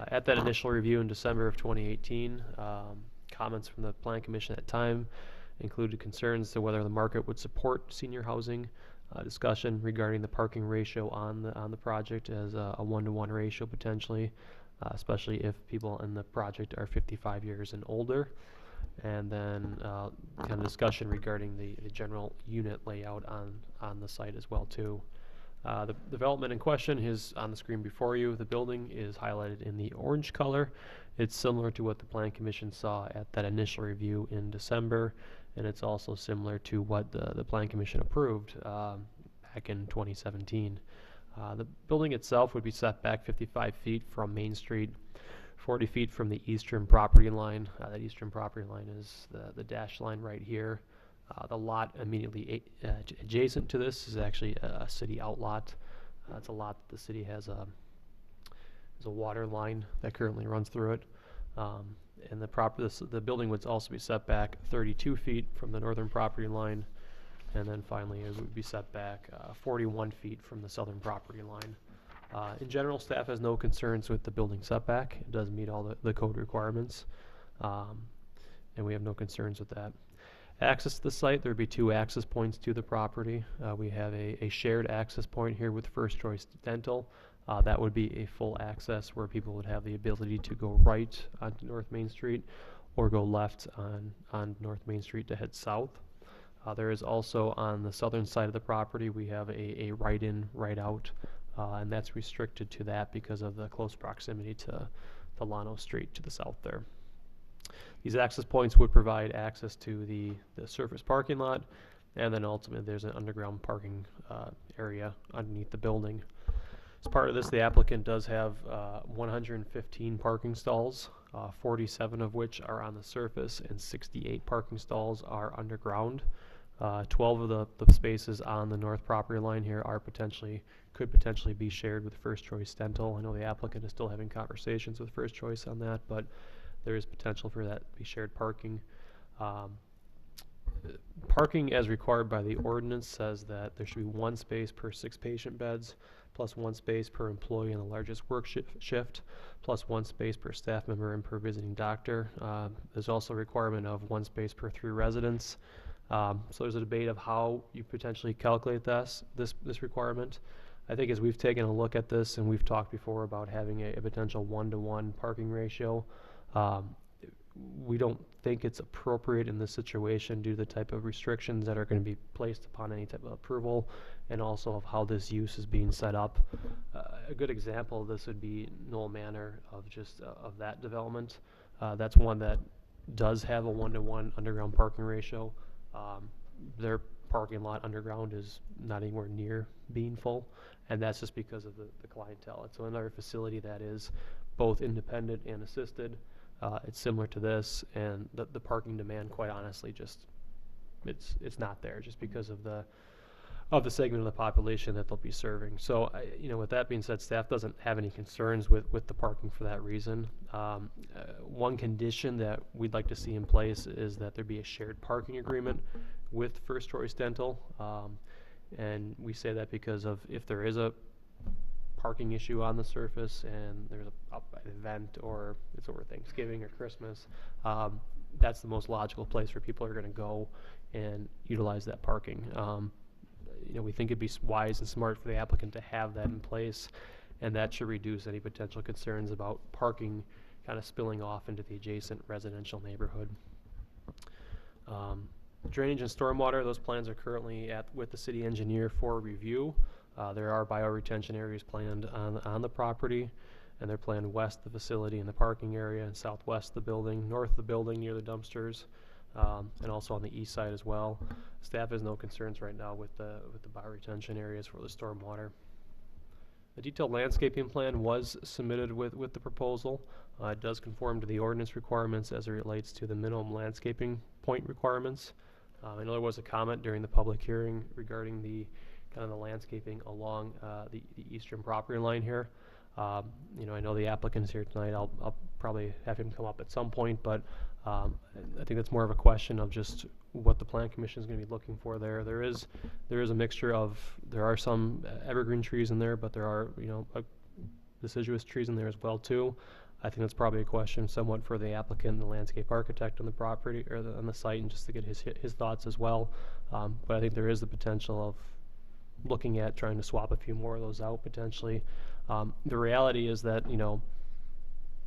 At that initial review in December of 2018, comments from the Plan Commission at the time included concerns to whether the market would support senior housing, discussion regarding the parking ratio on the project as a 1-to-1 ratio potentially, especially if people in the project are 55 years and older, and then kind of discussion regarding the general unit layout on the site as well too. The development in question is on the screen before you. The building is highlighted in the orange color. It's similar to what the Plan Commission saw at that initial review in December, and it's also similar to what the Plan Commission approved back in 2017. The building itself would be set back 55 feet from Main Street, 40 feet from the eastern property line. That eastern property line is the dashed line right here. The lot immediately adjacent to this is actually a city outlot. It's a lot that the city has a water line that currently runs through it. And the building would also be set back 32 feet from the northern property line. And then finally, it would be set back 41 feet from the southern property line. In general, staff has no concerns with the building setback. It does meet all the code requirements. And we have no concerns with that. Access to the site, there would be 2 access points to the property. We have a shared access point here with First Choice Dental. That would be a full access where people would have the ability to go right onto North Main Street or go left on North Main Street to head south. There is also on the southern side of the property, we have a right-in, right-out, and that's restricted to that because of the close proximity to Lano Street to the south there. These access points would provide access to the surface parking lot, and then ultimately there's an underground parking area underneath the building. As part of this, the applicant does have 115 parking stalls, 47 of which are on the surface, and 68 parking stalls are underground. 12 of the spaces on the north property line here could potentially be shared with First Choice Dental. I know the applicant is still having conversations with First Choice on that, but there is potential for that to be shared parking. Parking as required by the ordinance says that there should be 1 space per 6 patient beds, plus 1 space per employee in the largest work shift, plus 1 space per staff member and per visiting doctor. There's also a requirement of 1 space per 3 residents. So there's a debate of how you potentially calculate this requirement. I think as we've taken a look at this and we've talked before about having a potential 1-to-1 parking ratio, we don't think it's appropriate in this situation due to the type of restrictions that are going to be placed upon any type of approval and also of how this use is being set up. A good example of this would be Knoll Manor of that development. That's one that does have a 1-to-1 underground parking ratio. Their parking lot underground is not anywhere near being full, and that's just because of the clientele. It's another facility that is both independent and assisted. It's similar to this, and the parking demand, quite honestly, it's not there just because of the segment of the population that they'll be serving. So, with that being said, staff doesn't have any concerns with the parking for that reason. One condition that we'd like to see in place is that there be a shared parking agreement with First Choice Dental, and we say that because of if there is a parking issue on the surface and there's an event or it's over Thanksgiving or Christmas, that's the most logical place where people are going to go and utilize that parking. We think it'd be wise and smart for the applicant to have that in place, and that should reduce any potential concerns about parking kind of spilling off into the adjacent residential neighborhood. Drainage and stormwater, those plans are currently with the city engineer for review. There are bioretention areas planned on the property, and they're planned west of the facility in the parking area and southwest of the building, north of the building near the dumpsters, and also on the east side as well. Staff has no concerns right now with the bioretention areas for the stormwater. The detailed landscaping plan was submitted with the proposal. It does conform to the ordinance requirements as it relates to the minimum landscaping point requirements. I know there was a comment during the public hearing regarding the kind of the landscaping along the eastern property line here. You know, I know the applicant's here tonight. I'll probably have him come up at some point, but I think that's more of a question of just what the plan commission is going to be looking for there. There is a mixture of, there are some evergreen trees in there, but there are, you know, deciduous trees in there as well too. I think that's probably a question somewhat for the applicant and the landscape architect on the property or on the site, and just to get his thoughts as well. But I think there is the potential of looking at trying to swap a few more of those out potentially. The reality is that, you know,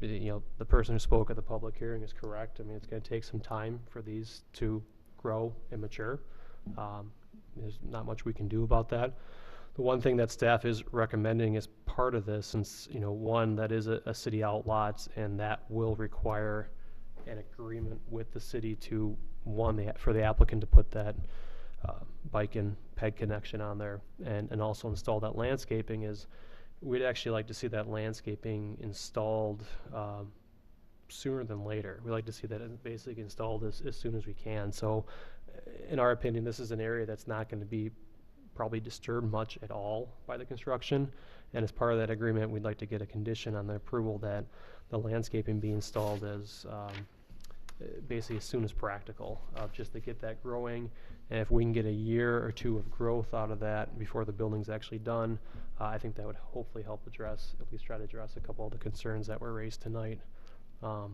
the person who spoke at the public hearing is correct. I mean, it's going to take some time for these to grow and mature. There's not much we can do about that. The one thing that staff is recommending as part of this, since, you know, one, that is a city outlot, and that will require an agreement with the city to, one, for the applicant to put that bike and peg connection on there, and also install that landscaping, is we'd actually like to see that landscaping installed sooner than later. We like to see that basically installed as soon as we can. So in our opinion, this is an area that's not going to be probably disturbed much at all by the construction. And as part of that agreement, we'd like to get a condition on the approval that the landscaping be installed as basically as soon as practical, just to get that growing. And if we can get a year or two of growth out of that before the building's actually done, I think that would hopefully help address, at least try to address a couple of the concerns that were raised tonight. So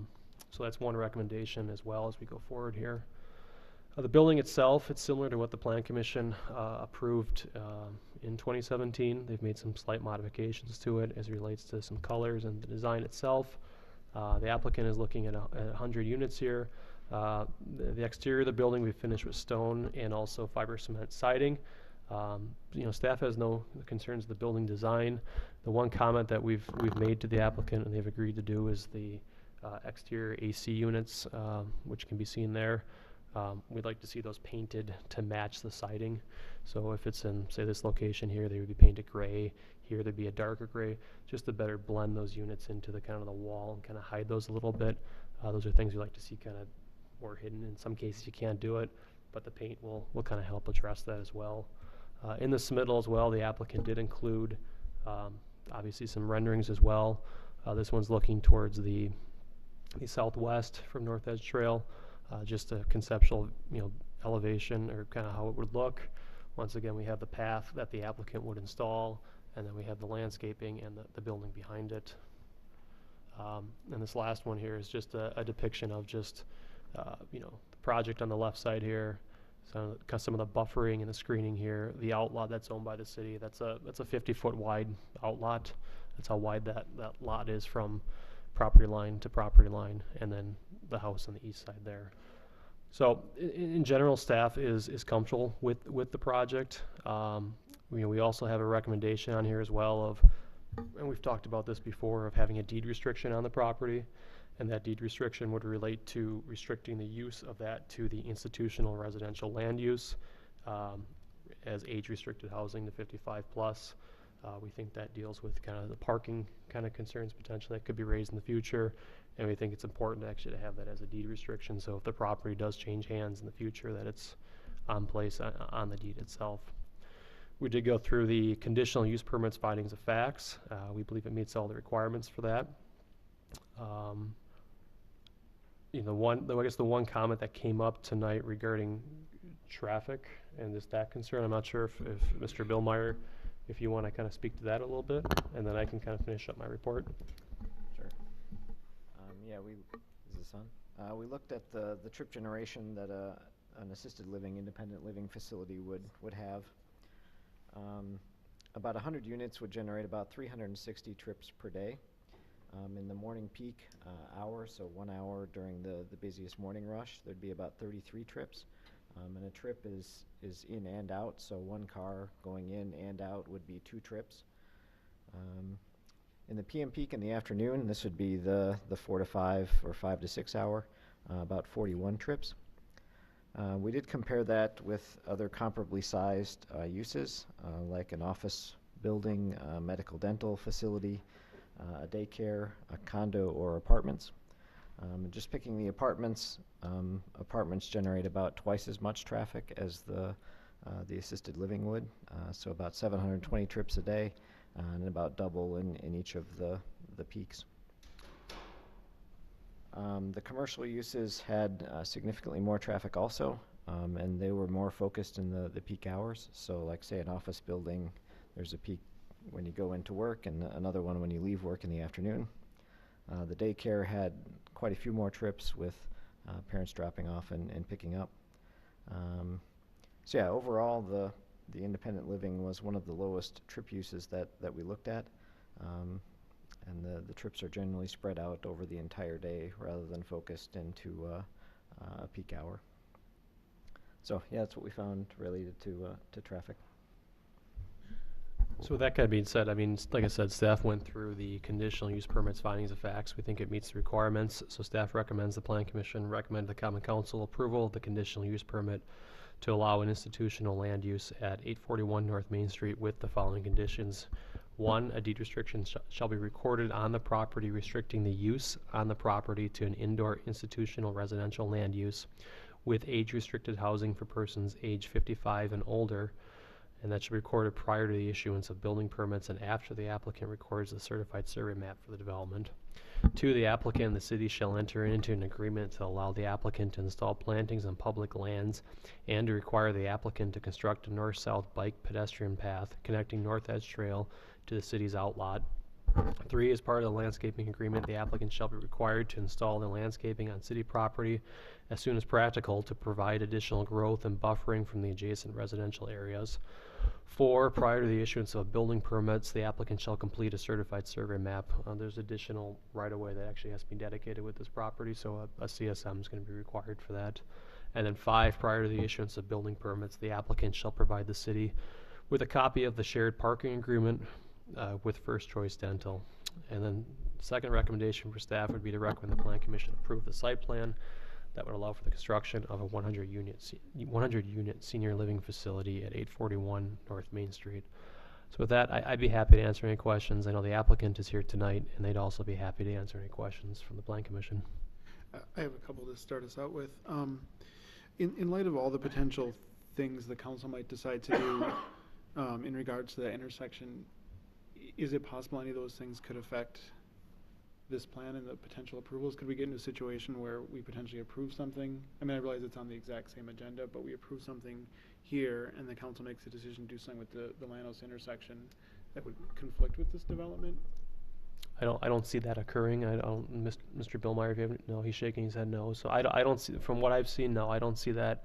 that's one recommendation as well as we go forward here. The building itself, it's similar to what the Plan Commission approved in 2017. They've made some slight modifications to it as it relates to some colors and the design itself. The applicant is looking at 100 units here. The exterior of the building we finished with stone and also fiber cement siding. You know, staff has no concerns with the building design. The one comment that we've made to the applicant and they've agreed to do is the exterior AC units, which can be seen there. We'd like to see those painted to match the siding. So if it's in, say, this location here, they would be painted gray. Here there'd be a darker gray, just to better blend those units into the kind of the wall and kind of hide those a little bit. Those are things we like to see kind of more hidden. In some cases you can't do it, but the paint will kind of help address that as well. In the submittal as well, the applicant did include obviously some renderings as well. This one's looking towards the southwest from North Edge Trail. Just a conceptual, you know, elevation or kind of how it would look. Once again, we have the path that the applicant would install, and then we have the landscaping and the building behind it. And this last one here is just a depiction of just, you know, the project on the left side here. So some of the buffering and the screening here. The outlot that's owned by the city. That's a 50-foot wide outlot. That's how wide that lot is from property line to property line, and then the house on the east side there. So in general, staff is comfortable with the project. We also have a recommendation on here as well of, and we've talked about this before, of having a deed restriction on the property, and that deed restriction would relate to restricting the use of that to the institutional residential land use as age-restricted housing to 55 plus. We think that deals with kind of the parking kind of concerns potentially that could be raised in the future, and we think it's important actually to have that as a deed restriction, so if the property does change hands in the future, that it's on place on the deed itself. We did go through the conditional use permits findings of facts. We believe it meets all the requirements for that. You know, I guess the one comment that came up tonight regarding traffic and just that concern, I'm not sure if Mr. Billmeyer, if you want to kind of speak to that a little bit, and then I can kind of finish up my report. Sure. Yeah, is this on? We looked at the trip generation that an assisted living, independent living facility would have. About 100 units would generate about 360 trips per day. In the morning peak hour, so 1 hour during the busiest morning rush, there'd be about 33 trips. And a trip is in and out, so one car going in and out would be 2 trips. In the PM peak in the afternoon, this would be the 4 to 5 or 5 to 6 hour, about 41 trips. We did compare that with other comparably sized uses, like an office building, a medical dental facility, a daycare, a condo or apartments. Just picking the apartments, apartments generate about twice as much traffic as the assisted living would, so about 720 trips a day, and about double in each of the peaks. The commercial uses had significantly more traffic also, and they were more focused in the peak hours. So like say an office building, there's a peak when you go into work and another one when you leave work in the afternoon. The daycare had quite a few more trips with parents dropping off and picking up. So yeah, overall the independent living was one of the lowest trip uses that we looked at. And the trips are generally spread out over the entire day rather than focused into a peak hour. So yeah, that's what we found related to traffic. So with that kind of being said, I mean, like I said, staff went through the conditional use permits, findings of facts. We think it meets the requirements. So staff recommends the Plan Commission recommend the Common Council approval of the conditional use permit to allow an institutional land use at 841 North Main Street with the following conditions. 1, a deed restriction shall be recorded on the property restricting the use on the property to an indoor institutional residential land use with age-restricted housing for persons age 55 and older, and that should be recorded prior to the issuance of building permits and after the applicant records the certified survey map for the development. 2, the applicant and the city shall enter into an agreement to allow the applicant to install plantings on public lands and to require the applicant to construct a north-south bike pedestrian path connecting North Edge Trail to the city's outlot. 3, as part of the landscaping agreement, the applicant shall be required to install the landscaping on city property as soon as practical to provide additional growth and buffering from the adjacent residential areas. 4, prior to the issuance of building permits, the applicant shall complete a certified survey map. There's additional right-of-way that actually has to be dedicated with this property, so a CSM is going to be required for that. And then 5, prior to the issuance of building permits, the applicant shall provide the city with a copy of the shared parking agreement with First Choice Dental. And then second recommendation for staff would be to recommend the Plan Commission approve the site plan that would allow for the construction of a 100-unit senior living facility at 841 North Main Street. So with that, I'd be happy to answer any questions. I know the applicant is here tonight, and they'd also be happy to answer any questions from the Plan Commission. I have a couple to start us out with. In light of all the potential things the council might decide to do in regards to that intersection, is it possible any of those things could affect this plan and the potential approvals? Could we get into a situation where we potentially approve something? I mean, I realize it's on the exact same agenda, but we approve something here and the council makes a decision to do something with the Lanos intersection that would conflict with this development? I don't see that occurring. I don't, Mr. Billmeyer, if you have, no, he's shaking his head no. So I don't see, from what I've seen, no, I don't see that.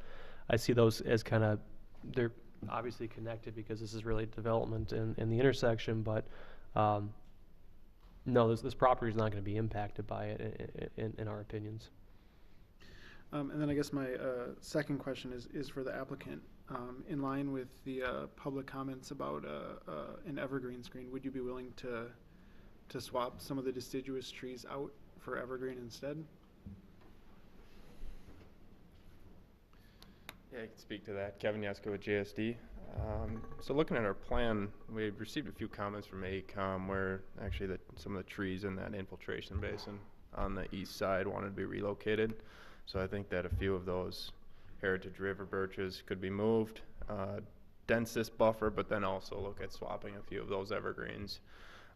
I see those as kind of, they're obviously connected because this is really development in the intersection, but no, this property is not going to be impacted by it in our opinions. And then I guess my second question is for the applicant. In line with the public comments about an evergreen screen, would you be willing to swap some of the deciduous trees out for evergreen instead? Yeah, I can speak to that. Kevin Yasko with JSD. So looking at our plan, we've received a few comments from AECOM where actually some of the trees in that infiltration basin on the east side wanted to be relocated. So I think that a few of those heritage river birches could be moved, dense this buffer, but then also look at swapping a few of those evergreens.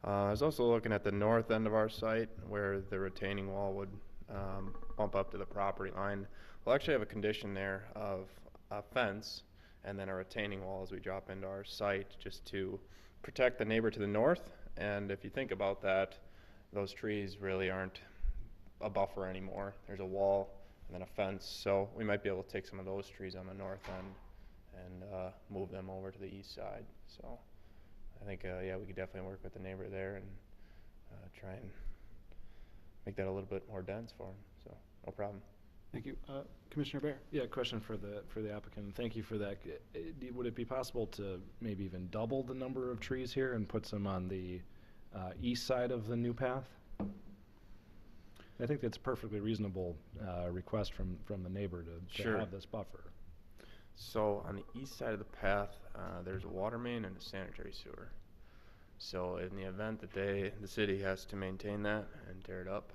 I was also looking at the north end of our site where the retaining wall would bump up to the property line. We'll actually have a condition there of a fence and then a retaining wall as we drop into our site just to protect the neighbor to the north. And if you think about that, those trees really aren't a buffer anymore. There's a wall and then a fence, so we might be able to take some of those trees on the north end and move them over to the east side. So I think, yeah, we could definitely work with the neighbor there and try and make that a little bit more dense for him, so no problem. Thank you. Commissioner Bear. Yeah, question for the applicant. Thank you for that. Would it be possible to maybe even double the number of trees here and put some on the east side of the new path? I think that's a perfectly reasonable request from the neighbor to Sure. have this buffer. So on the east side of the path, there's a water main and a sanitary sewer. So in the event that the city has to maintain that and tear it up,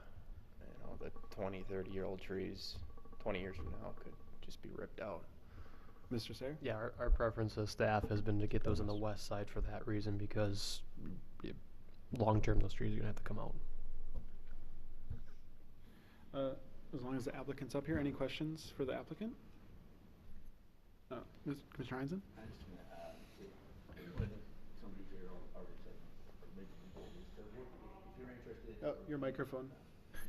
the 20, 30-year-old trees, 20 years from now could just be ripped out. Mr. Sayer? Yeah, our preference as staff has been to get those on the west side for that reason, because long-term, those trees are gonna have to come out. As long as the applicant's up here, any questions for the applicant? Commissioner Heinzen? Your microphone.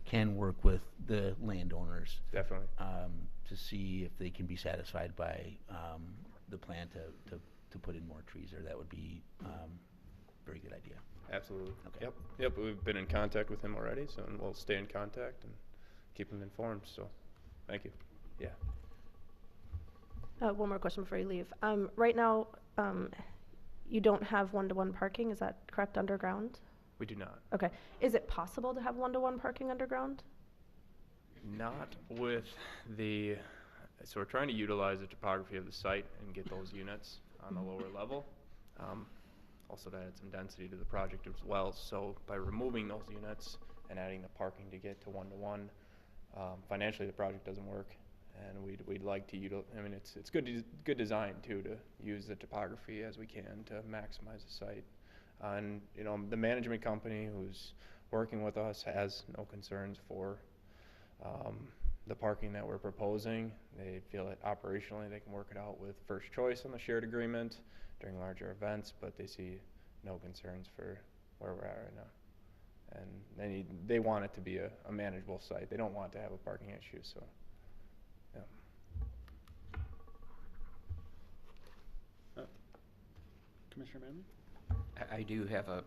Can work with the landowners Definitely. to see if they can be satisfied by the plan to put in more trees there. That would be very good idea. Absolutely. Okay. Yep, we've been in contact with him already, so and we'll stay in contact and keep him informed, so thank you. Yeah. One more question before you leave. Right now, you don't have one-to-one parking, is that correct, underground? We do not. Okay. Is it possible to have one-to-one parking underground? Not with the, so we're trying to utilize the topography of the site and get those units on the lower level. Also to add some density to the project as well. So by removing those units and adding the parking to get to one-to-one, financially the project doesn't work. And we'd like to I mean, it's good design too, to use the topography as we can to maximize the site. And the management company who's working with us has no concerns for the parking that we're proposing. They feel that operationally they can work it out with First Choice on the shared agreement during larger events, but they see no concerns for where we're at right now. And they want it to be a manageable site. They don't want to have a parking issue, so yeah. Commissioner Manley? I do have a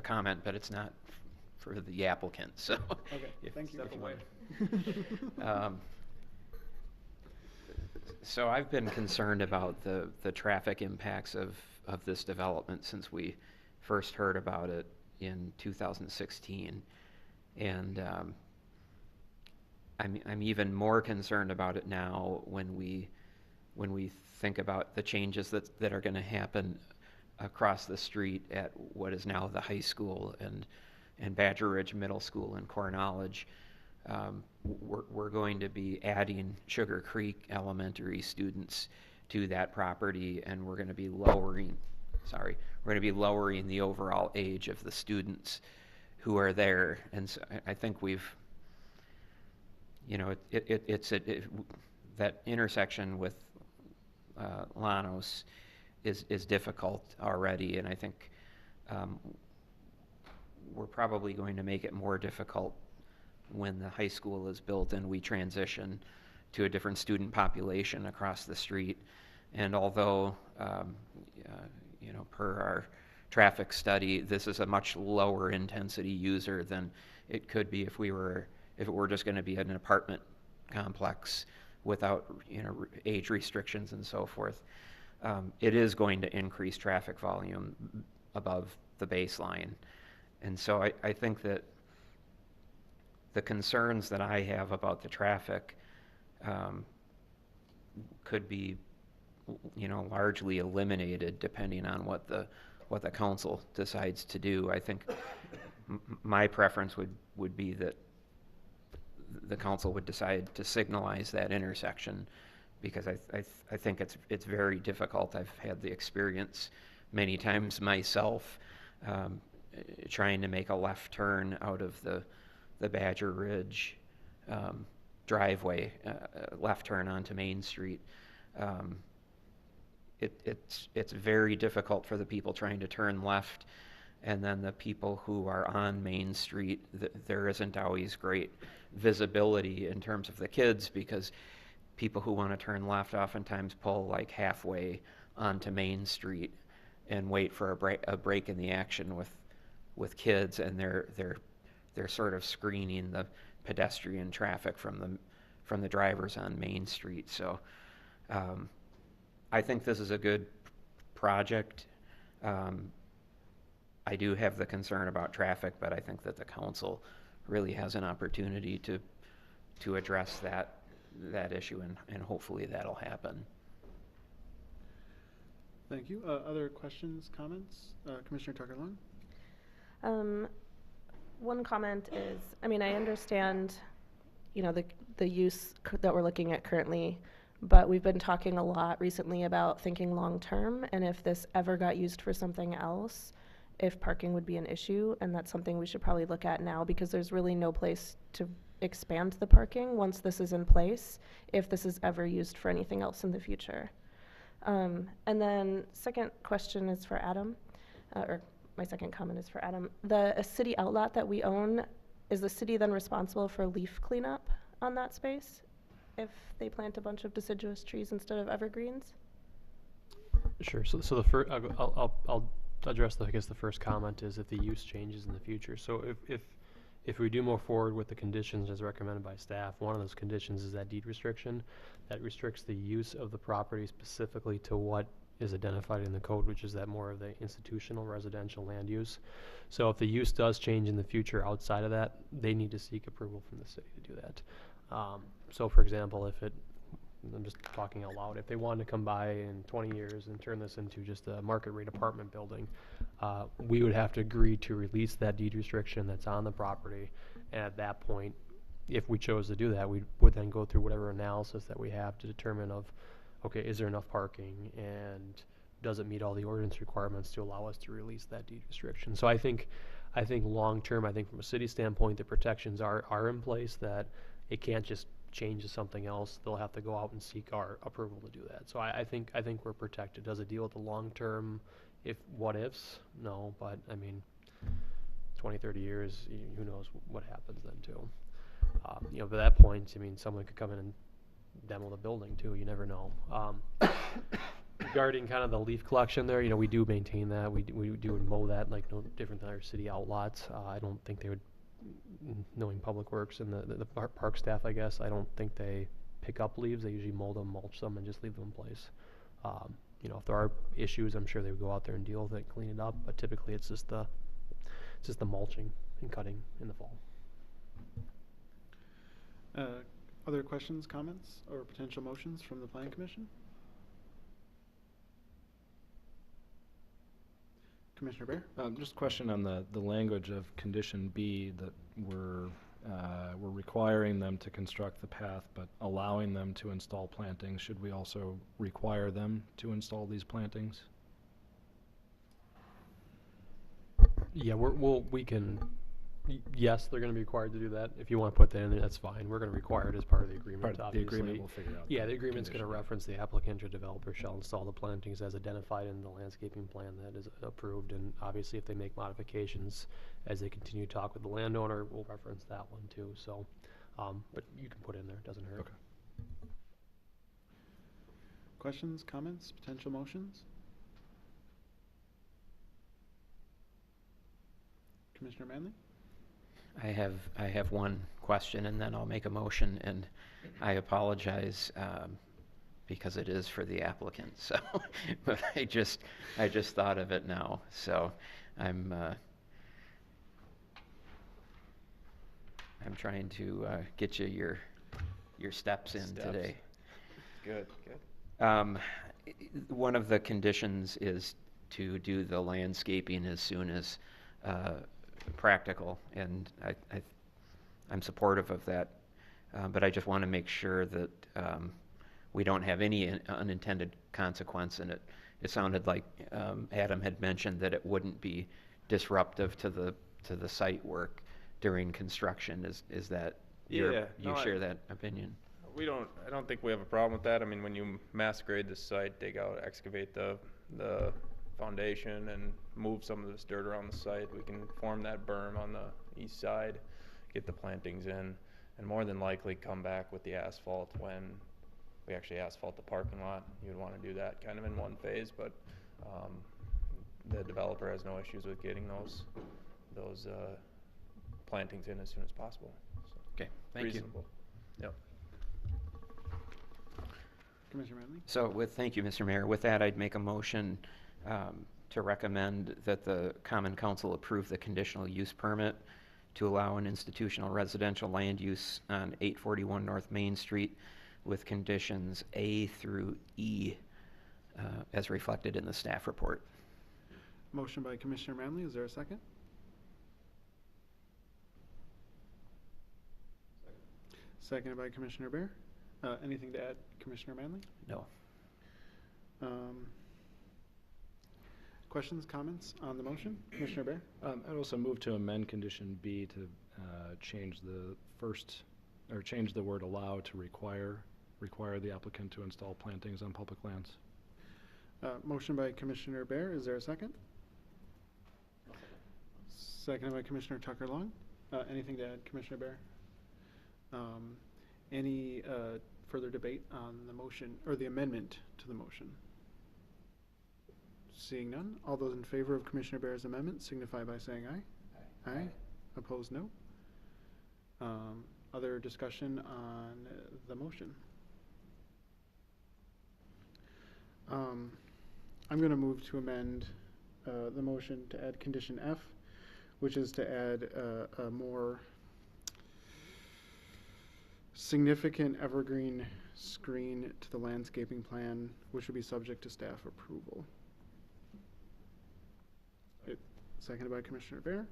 comment, but it's not for the applicant, so. Okay, thank you. Step away. So I've been concerned about the traffic impacts of this development since we first heard about it in 2016. And I'm even more concerned about it now when we think about the changes that are going to happen across the street at what is now the high school and Badger Ridge Middle School and Core Knowledge. We're going to be adding Sugar Creek Elementary students to that property, and we're going to be lowering the overall age of the students who are there. And so I think that intersection with Llanos is difficult already, and I think we're probably going to make it more difficult when the high school is built and we transition to a different student population across the street. And although, per our traffic study, this is a much lower intensity user than it could be if it were just going to be an apartment complex without age restrictions and so forth. It is going to increase traffic volume above the baseline. And so I think that the concerns that I have about the traffic could be, largely eliminated depending on what the council decides to do. I think my preference would be that the council would decide to signalize that intersection, because I think it's very difficult. I've had the experience many times myself trying to make a left turn out of the Badger Ridge driveway, left turn onto Main Street. It's very difficult for the people trying to turn left, and then the people who are on Main Street, there isn't always great visibility in terms of the kids, because people who want to turn left oftentimes pull like halfway onto Main Street and wait for a break in the action with kids, and they're sort of screening the pedestrian traffic from the drivers on Main Street. So I think this is a good project. I do have the concern about traffic, but I think that the council really has an opportunity to address that issue, and hopefully that'll happen. Thank you. Other questions, comments? Commissioner Tucker-Lung? One comment is, I mean, I understand, you know, the use that we're looking at currently, but we've been talking a lot recently about thinking long-term, and if this ever got used for something else, if parking would be an issue, and that's something we should probably look at now, because there's really no place to expand the parking once this is in place, if this is ever used for anything else in the future. And then second question is for Adam, or my second comment is for Adam. The city outlot that we own, is the city then responsible for leaf cleanup on that space if they plant a bunch of deciduous trees instead of evergreens? Sure. So the first, I'll address I guess the first comment is if the use changes in the future. So if we do move forward with the conditions as recommended by staff, one of those conditions is that deed restriction that restricts the use of the property specifically to what is identified in the code, which is that more of the institutional residential land use. So if the use does change in the future outside of that, they need to seek approval from the city to do that. So for example, I'm just talking out loud, if they wanted to come by in 20 years and turn this into just a market rate apartment building, we would have to agree to release that deed restriction that's on the property. And at that point, if we chose to do that, we would then go through whatever analysis that we have to determine of, okay, is there enough parking and does it meet all the ordinance requirements to allow us to release that deed restriction? So I think long term, I think from a city standpoint, the protections are in place that it can't just change to something else. They'll have to go out and seek our approval to do that. So I think we're protected. Does it deal with the long term what ifs? No, but I mean, 20, 30 years, who knows what happens then too. You know, by that point, I mean, someone could come in and demo the building too. You never know. Regarding kind of the leaf collection there, you know, we do maintain that. We do mow that like no different than our city outlots. I don't think they would, knowing Public Works and the park staff, I guess, I don't think they pick up leaves. They usually mow them, mulch them, and just leave them in place. You know, if there are issues, I'm sure they would go out there and deal with it, clean it up. But typically, it's just the mulching and cutting in the fall. Other questions, comments, or potential motions from the Planning Commission? Commissioner Bear? Just a question on the language of condition B, that we're requiring them to construct the path, but allowing them to install plantings. Should we also require them to install these plantings? Yeah, we can. Yes, they're going to be required to do that. If you want to put that in there, that's fine. We're going to require it as part of the agreement. Part of the obviously. agreement, we'll figure out. Yeah, the agreement's going to condition. reference the applicant or developer shall install the plantings as identified in the landscaping plan that is approved. And obviously, if they make modifications as they continue to talk with the landowner, we'll reference that one too. So, but you can put it in there. It doesn't hurt. Okay. Questions, comments, potential motions? Commissioner Manley? I have one question, and then I'll make a motion, and I apologize because it is for the applicant. So, but I just thought of it now. So, I'm trying to get you your steps in today. Good. One of the conditions is to do the landscaping as soon as practical, and I'm supportive of that, but I just want to make sure that we don't have any unintended consequence. And it sounded like Adam had mentioned that it wouldn't be disruptive to the site work during construction. Is that you share that opinion? I don't think we have a problem with that. I mean, when you mass grade the site, dig out, excavate the foundation and move some of this dirt around the site, we can form that berm on the east side, get the plantings in, and more than likely come back with the asphalt when we actually asphalt the parking lot. You would want to do that kind of in one phase, but the developer has no issues with getting those plantings in as soon as possible. So Okay, thank reasonable. you. Yep. Commissioner Manley? So thank you, Mr. Mayor. With that, I'd make a motion to recommend that the Common Council approve the conditional use permit to allow an institutional residential land use on 841 North Main Street with conditions A through E as reflected in the staff report. Motion by Commissioner Manley, is there a second? Seconded by Commissioner Bear. Anything to add, Commissioner Manley? No. Questions, comments on the motion? Commissioner Bear? I'd also move to amend condition B to change the change the word allow to require the applicant to install plantings on public lands. Motion by Commissioner Bear, is there a second? Seconded by Commissioner Tucker Long. Anything to add, Commissioner Bear? Any further debate on the motion, or the amendment to the motion? Seeing none, all those in favor of Commissioner Bear's amendment signify by saying aye. Aye. Opposed, no. Other discussion on the motion? I'm going to move to amend the motion to add condition F, which is to add a more significant evergreen screen to the landscaping plan, which would be subject to staff approval. Seconded by Commissioner Bear.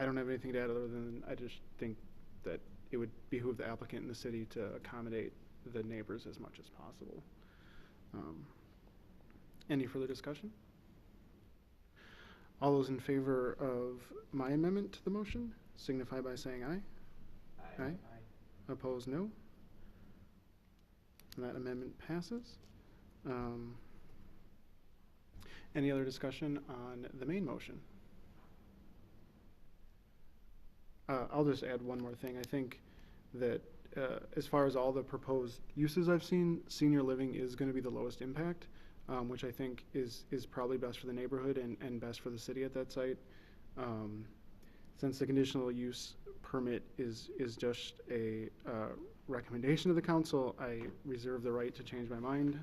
I don't have anything to add other than I just think that it would behoove the applicant and the city to accommodate the neighbors as much as possible. Any further discussion? All those in favor of my amendment to the motion signify by saying aye. Aye. Opposed, no. And that amendment passes. Any other discussion on the main motion? I'll just add one more thing. I think that as far as all the proposed uses I've seen, senior living is going to be the lowest impact, which I think is probably best for the neighborhood and best for the city at that site. Since the conditional use permit is just a recommendation of the council, I reserve the right to change my mind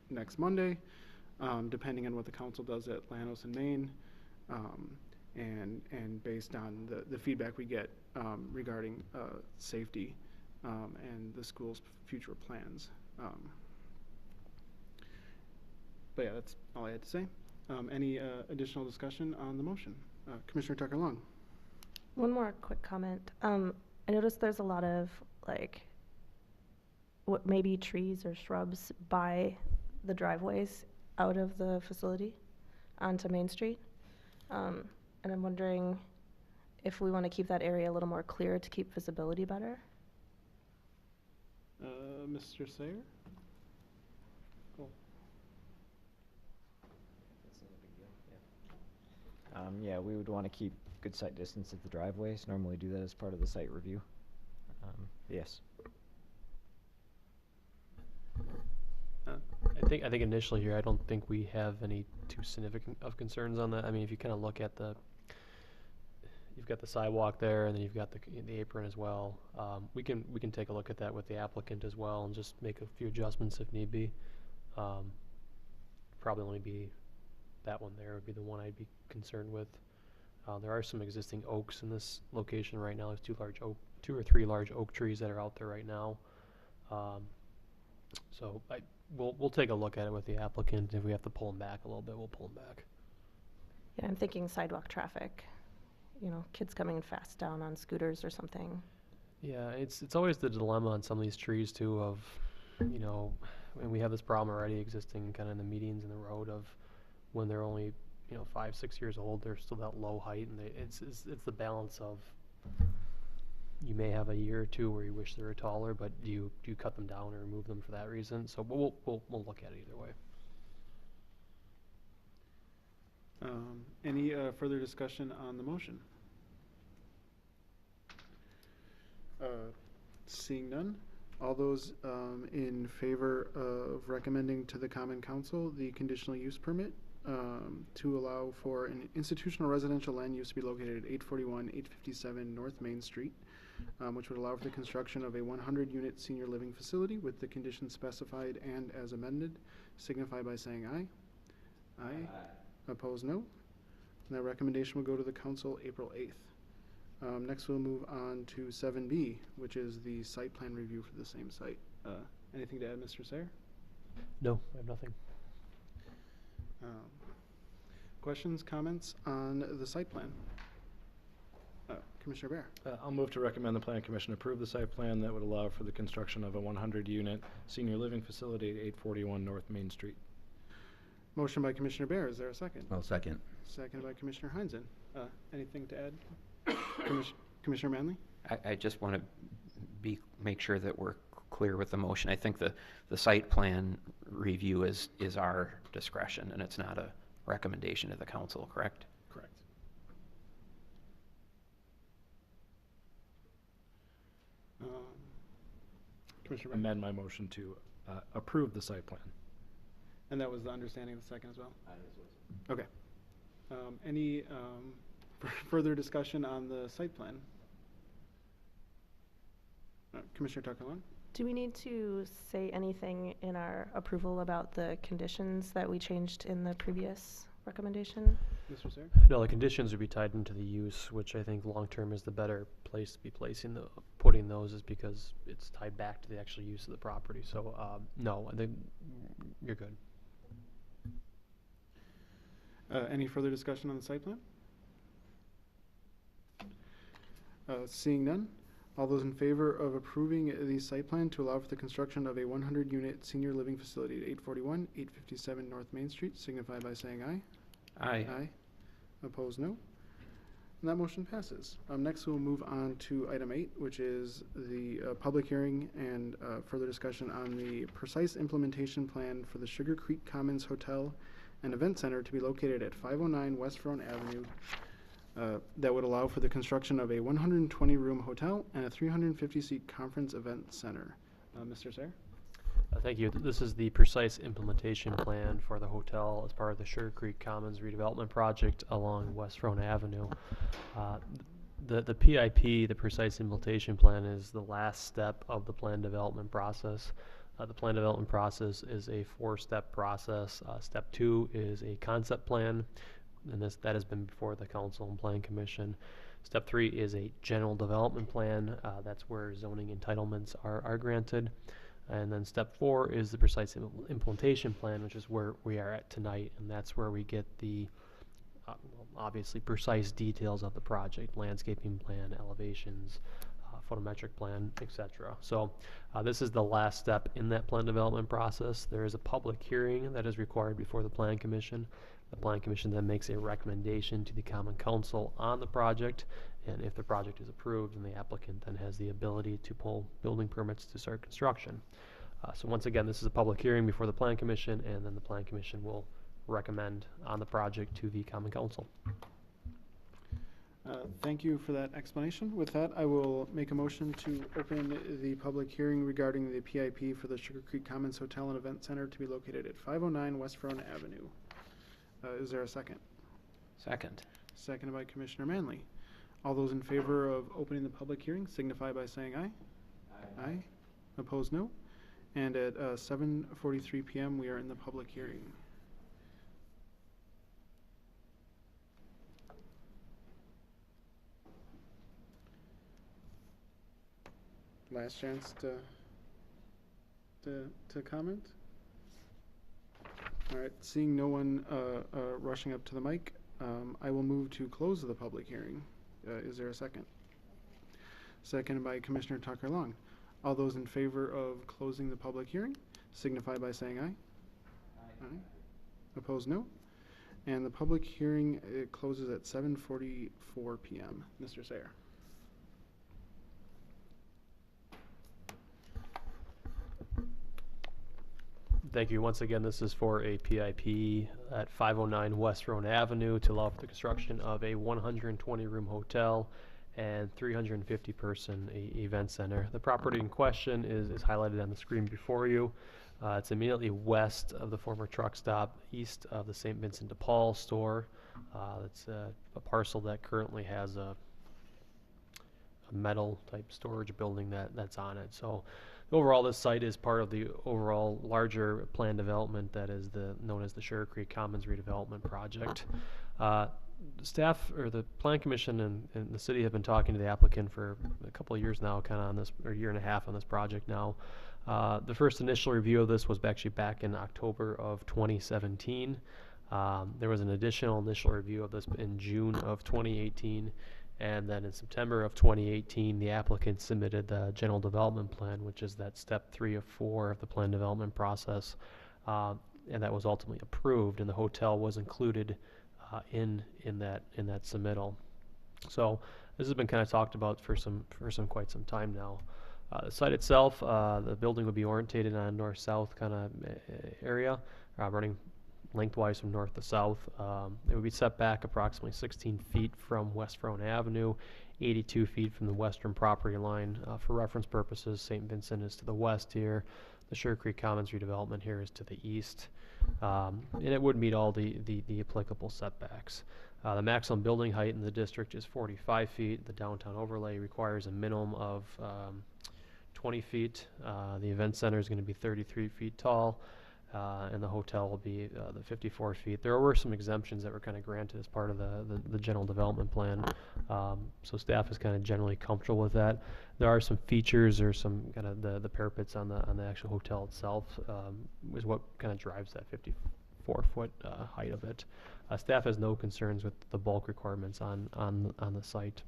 next Monday, depending on what the council does at Llanos and Maine, and based on the feedback we get regarding safety and the school's future plans. But yeah, that's all I had to say. Any additional discussion on the motion? Commissioner Tucker Long. One more quick comment. I noticed there's a lot of what maybe trees or shrubs by the driveways out of the facility onto Main Street. And I'm wondering if we want to keep that area a little more clear to keep visibility better. Mr. Sayer? Cool. That's not a big deal, yeah. Yeah, we would want to keep good sight distance at the driveways. Normally do that as part of the site review. Yes. I think initially here, I don't think we have any too significant of concerns on that. I mean, if you kind of look at you've got the sidewalk there, and then you've got the apron as well. We can take a look at that with the applicant as well, and just make a few adjustments if need be. Probably only be that one there would be the one I'd be concerned with. There are some existing oaks in this location right now. There's two or three large oak trees that are out there right now. So we'll take a look at it with the applicant. If we have to pull them back a little bit, we'll pull them back. Yeah, I'm thinking sidewalk traffic. Kids coming fast down on scooters or something. Yeah, it's always the dilemma on some of these trees too of, and we have this problem already existing kind of in the medians in the road of when they're only, 5-6 years old, they're still that low height, and it's the balance of you may have a year or two where you wish they were taller, but do you cut them down or remove them for that reason? So we'll look at it either way. Any further discussion on the motion? Seeing none, all those in favor of recommending to the Common Council the conditional use permit to allow for an institutional residential land use to be located at 841, 857 North Main Street, which would allow for the construction of a 100-unit senior living facility with the conditions specified and as amended, signify by saying aye. Aye. Opposed, no. And that recommendation will go to the council April 8th. Next, we'll move on to 7B, which is the site plan review for the same site. Anything to add, Mr. Sayer? No, I have nothing. Questions, comments on the site plan? Commissioner Bear. I'll move to recommend the Plan Commission approve the site plan that would allow for the construction of a 100-unit senior living facility at 841 North Main Street. Motion by Commissioner Bear. Is there a second? I'll second. Second by Commissioner Heinzen. Anything to add? Commissioner Manley? I just want to make sure that we're clear with the motion. I think the site plan review is our discretion, and it's not a recommendation to the council, correct? Correct. Commissioner Bear. Amend my motion to approve the site plan. And that was the understanding of the second as well? Okay. Any further discussion on the site plan? Commissioner Tucker-Long? Do we need to say anything in our approval about the conditions that we changed in the previous recommendation? Mr. Sayer? No, the conditions would be tied into the use, which I think long-term is the better place to be putting those, is because it's tied back to the actual use of the property. So, no, I think you're good. Any further discussion on the site plan? Seeing none, all those in favor of approving the site plan to allow for the construction of a 100-unit senior living facility at 841, 857 North Main Street, signify by saying aye. Aye. Aye. Opposed, no. And that motion passes. Next, we'll move on to item 8, which is the public hearing and further discussion on the precise implementation plan for the Sugar Creek Commons Hotel and Event Center to be located at 509 West Front Avenue that would allow for the construction of a 120-room hotel and a 350-seat conference event center. Mr. Sayer? Thank you. This is the precise implementation plan for the hotel as part of the Sugar Creek Commons redevelopment project along West Front Avenue. The PIP, the precise implementation plan, is the last step of the plan development process. The plan development process is a 4-step process. Step 2 is a concept plan, and that has been before the Council and Plan Commission. Step 3 is a general development plan. That's where zoning entitlements are granted. And then step 4 is the precise implementation plan, which is where we are at tonight, and that's where we get the obviously precise details of the project: landscaping plan, elevations, photometric plan, etc. So this is the last step in that plan development process. There is a public hearing that is required before the Plan Commission. The Plan Commission then makes a recommendation to the Common Council on the project, and if the project is approved, then the applicant then has the ability to pull building permits to start construction. So once again, this is a public hearing before the Plan Commission, and then the Plan Commission will recommend on the project to the Common Council. Thank you for that explanation. With that, I will make a motion to open the public hearing regarding the PIP for the Sugar Creek Commons Hotel and Event Center to be located at 509 West Front Avenue. Is there a second? Second. Seconded by Commissioner Manley. All those in favor of opening the public hearing signify by saying aye. Aye. Aye. Opposed, no. And at 7:43 p.m. we are in the public hearing. Last chance to comment. All right, seeing no one rushing up to the mic, I will move to close the public hearing. Is there a second? Seconded by Commissioner Tucker-Long. All those in favor of closing the public hearing signify by saying aye. Aye. Aye. Opposed, no. And the public hearing closes at 7:44 p.m. Mr. Sayer. Thank you. Once again, this is for a PIP at 509 West Roan Avenue to allow for the construction of a 120-room hotel and 350-person event center. The property in question is highlighted on the screen before you. It's immediately west of the former truck stop, east of the St. Vincent de Paul store. It's a parcel that currently has a metal type storage building that's on it. So overall, this site is part of the overall larger plan development that is known as the Sugar Creek Commons redevelopment project. Staff or the Plan Commission and the city have been talking to the applicant for a couple of years now, kind of on this, or a year and a half on this project now. The first initial review of this was actually back in October of 2017. There was an additional initial review of this in June of 2018. And then in September of 2018, the applicant submitted the general development plan, which is that step 3 of 4 of the plan development process. And that was ultimately approved, and the hotel was included in that submittal. So this has been kind of talked about for quite some time now. The site itself, the building would be orientated on a north-south kind of area, running lengthwise from north to south. It would be set back approximately 16 feet from West Verona Avenue, 82 feet from the western property line. For reference purposes, St. Vincent is to the west here. The Sugar Creek Commons redevelopment here is to the east. And it would meet all the applicable setbacks. The maximum building height in the district is 45 feet. The downtown overlay requires a minimum of 20 feet. The event center is going to be 33 feet tall. And the hotel will be the 54 feet. There were some exemptions that were kind of granted as part of the general development plan. So staff is kind of generally comfortable with that. There are some features or some kind of the parapets on the actual hotel itself is what kind of drives that 54-foot height of it. Staff has no concerns with the bulk requirements on the site.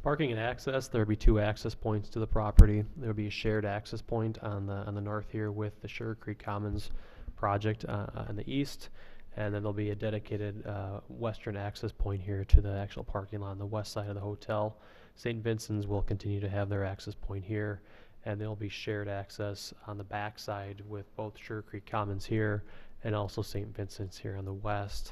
Parking and access, there will be 2 access points to the property. There will be a shared access point on the north here with the Sugar Creek Commons project on the east, and then there'll be a dedicated western access point here to the actual parking lot on the west side of the hotel. St. Vincent's will continue to have their access point here, and there'll be shared access on the back side with both Sugar Creek Commons here and also St. Vincent's here on the west.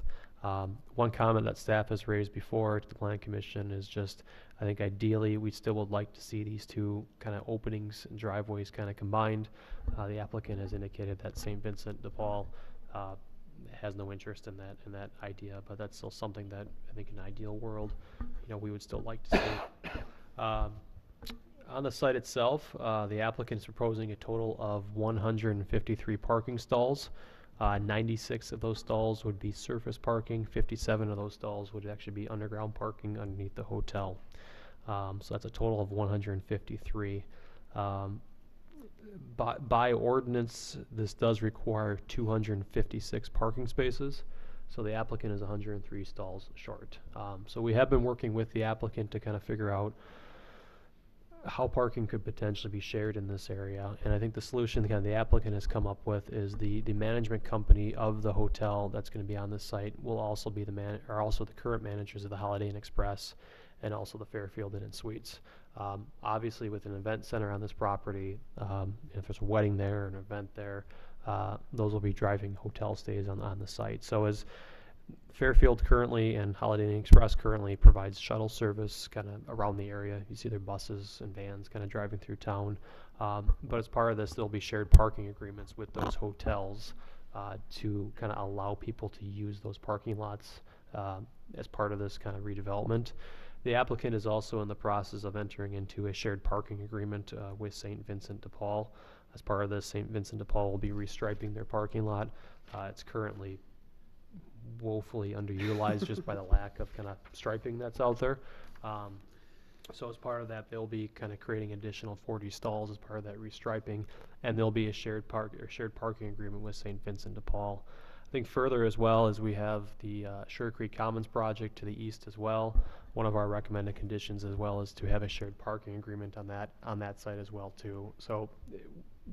One comment that staff has raised before to the Plan Commission is just, I think ideally we still would like to see these 2 kind of openings and driveways kind of combined. The applicant has indicated that St. Vincent de Paul has no interest in that idea, but that's still something that I think in an ideal world, we would still like to see. On the site itself, the applicant is proposing a total of 153 parking stalls. 96 of those stalls would be surface parking. 57 of those stalls would actually be underground parking underneath the hotel. So that's a total of 153. By ordinance, this does require 256 parking spaces. So the applicant is 103 stalls short. So we have been working with the applicant to kind of figure out how parking could potentially be shared in this area. And I think the solution kind of the applicant has come up with is the management company of the hotel that's going to be on this site will also be the current managers of the Holiday Inn Express and also the Fairfield Inn and Suites. Obviously with an event center on this property, if there's a wedding there or an event there, those will be driving hotel stays on the site. So as Fairfield currently and Holiday Inn Express currently provides shuttle service kind of around the area. You see their buses and vans kind of driving through town. But as part of this, there'll be shared parking agreements with those hotels to kind of allow people to use those parking lots as part of this kind of redevelopment. The applicant is also in the process of entering into a shared parking agreement with St. Vincent de Paul. As part of this, St. Vincent de Paul will be restriping their parking lot. It's currently woefully underutilized just by the lack of kind of striping that's out there. So as part of that, they'll be kind of creating additional 40 stalls as part of that restriping, and there'll be a shared parking agreement with St. Vincent de Paul. I think further as well as we have the Sugar Creek Commons project to the east as well. One of our recommended conditions as well is to have a shared parking agreement on that site as well too. So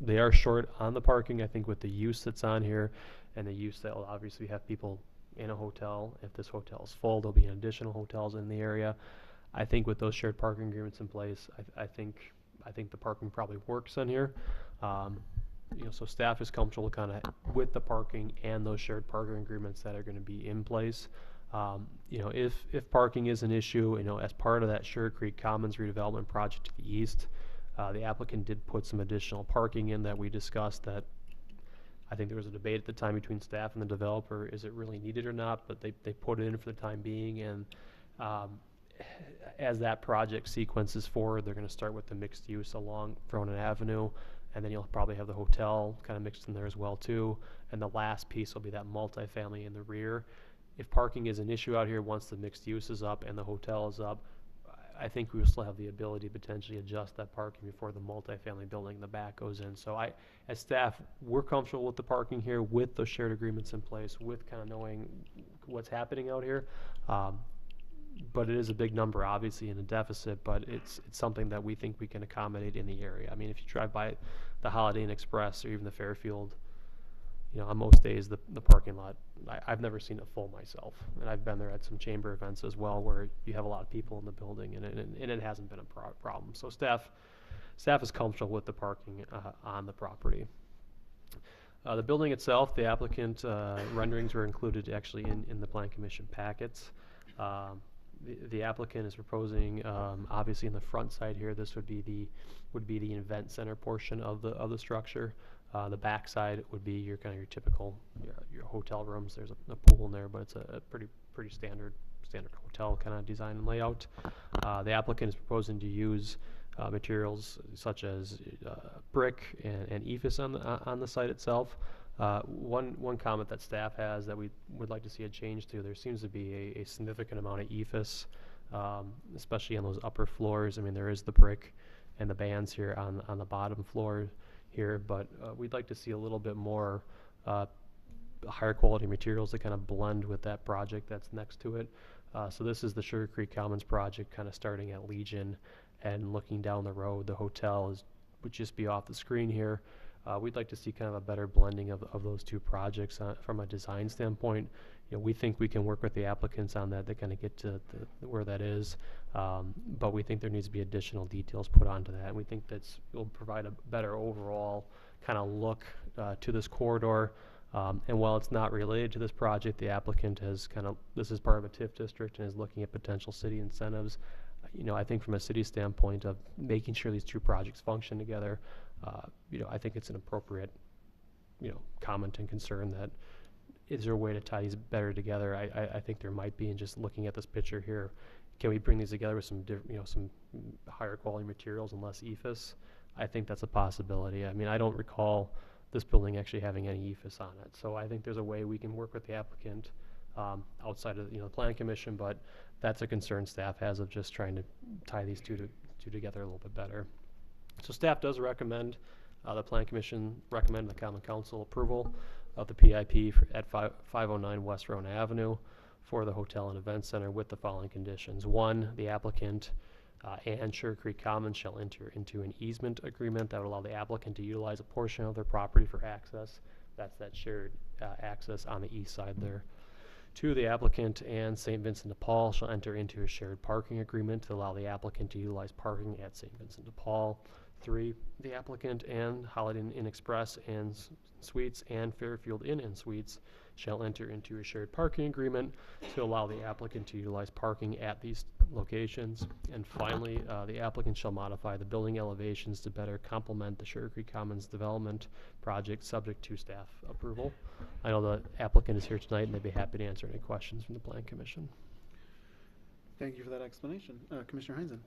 they are short on the parking, I think, with the use that's on here, and the use that will obviously have people in a hotel. If this hotel is full, there'll be additional hotels in the area. I think with those shared parking agreements in place, I think the parking probably works on here. So staff is comfortable kind of with the parking and those shared parking agreements that are going to be in place. If parking is an issue, as part of that Sugar Creek Commons redevelopment project to the east, the applicant did put some additional parking in that we discussed that I think there was a debate at the time between staff and the developer, is it really needed or not, but they put it in for the time being. And as that project sequences forward, they're going to start with the mixed use along Verona Avenue, and then you'll probably have the hotel kind of mixed in there as well too. And the last piece will be that multifamily in the rear. if parking is an issue out here once the mixed use is up and the hotel is up, I think we will still have the ability to potentially adjust that parking before the multifamily building in the back goes in. So as staff, we're comfortable with the parking here, with those shared agreements in place, with kind of knowing what's happening out here. But it is a big number, obviously, in a deficit, but it's something that we think we can accommodate in the area. I mean, if you drive by the Holiday Inn Express or even the Fairfield, on most days, the parking lot, I've never seen it full myself. And I've been there at some chamber events as well where you have a lot of people in the building, and it hasn't been a problem. So staff is comfortable with the parking on the property. The building itself, the applicant renderings were included actually in the Plan Commission packets. The applicant is proposing, obviously, in the front side here, this would be the event center portion of the structure. The back side would be your typical your hotel rooms. There's a pool in there, but it's a pretty standard hotel kind of design and layout. The applicant is proposing to use materials such as brick and EIFS on the site itself. One comment that staff has that we would like to see a change to, there seems to be a significant amount of EIFS, especially on those upper floors. I mean, there is the brick and the bands here on the bottom floor here, but we'd like to see a little bit more higher quality materials that kind of blend with that project that's next to it. So this is the Sugar Creek Commons project kind of starting at Legion and looking down the road. The hotel would just be off the screen here. We'd like to see kind of a better blending of those two projects from a design standpoint. We think we can work with the applicants on that to kind of get to where that is, but we think there needs to be additional details put onto that, and we think will provide a better overall kind of look to this corridor. And while it's not related to this project, the applicant has this is part of a TIF district and is looking at potential city incentives. I think from a city standpoint of making sure these two projects function together, I think it's an appropriate, comment and concern that is there a way to tie these better together? I think there might be, and just looking at this picture here, can we bring these together with some some higher quality materials and less EIFS? I think that's a possibility. I mean, I don't recall this building actually having any EIFS on it, so I think there's a way we can work with the applicant outside of the Plan Commission, but that's a concern staff has of just trying to tie these two together a little bit better. So staff does recommend, the Plan Commission recommend the Common Council approval of the PIP at 509 West Rhone Avenue for the Hotel and Event Center with the following conditions. 1, the applicant and Sugar Creek Commons shall enter into an easement agreement that would allow the applicant to utilize a portion of their property for access. That's that shared access on the east side there. 2, the applicant and St. Vincent de Paul shall enter into a shared parking agreement to allow the applicant to utilize parking at St. Vincent de Paul. 3, the applicant and Holiday Inn Express and Suites and Fairfield Inn and Suites shall enter into a shared parking agreement to allow the applicant to utilize parking at these locations. And finally, the applicant shall modify the building elevations to better complement the Sugar Creek Commons development project subject to staff approval. I know the applicant is here tonight and they'd be happy to answer any questions from the Plan Commission. Thank you for that explanation. Commissioner Heinzen.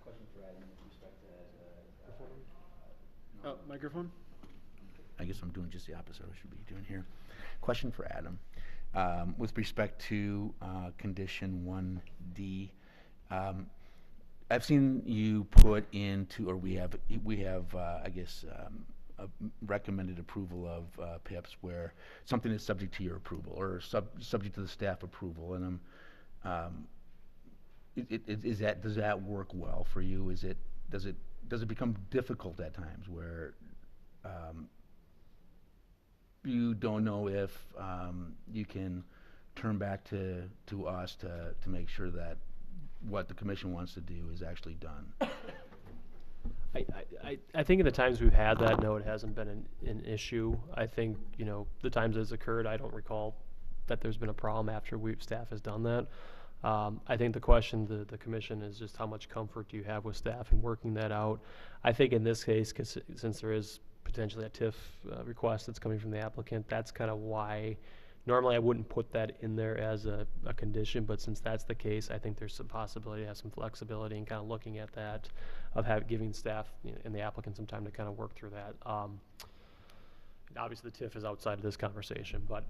Question for Adam with respect to that. Microphone? I guess I'm doing just the opposite of what I should be doing here. Question for Adam. With respect to condition 1D, I've seen you put into, or we have I guess, a recommended approval of PIPs where something is subject to your approval or subject to the staff approval, and does that work well for you? Does it become difficult at times where you don't know if you can turn back to us to make sure that what the commission wants to do is actually done? I think in the times we've had that, no, it hasn't been an issue. I think, the times it's occurred, I don't recall that there's been a problem after staff has done that. I think the question to the commission is just how much comfort do you have with staff in working that out. I think in this case, since there is potentially a TIF request that's coming from the applicant, that's kind of why normally I wouldn't put that in there as a condition, but since that's the case, I think there's some possibility to have some flexibility in kind of looking at that, of giving staff and the applicant some time to kind of work through that. Obviously the TIF is outside of this conversation, but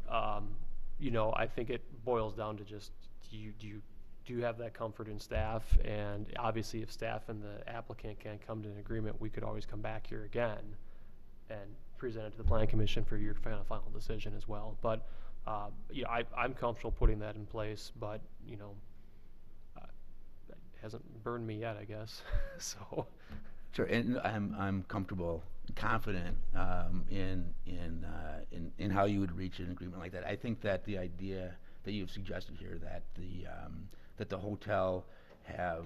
you know, I think it boils down to just, do you have that comfort in staff? And obviously, if staff and the applicant can't come to an agreement, we could always come back here again and present it to the Plan Commission for your final decision as well. But, you know, I'm comfortable putting that in place, but, you know, it hasn't burned me yet, I guess, so. Sure, and I'm comfortable, confident in how you would reach an agreement like that. I think that the idea that you've suggested here, that the hotel have,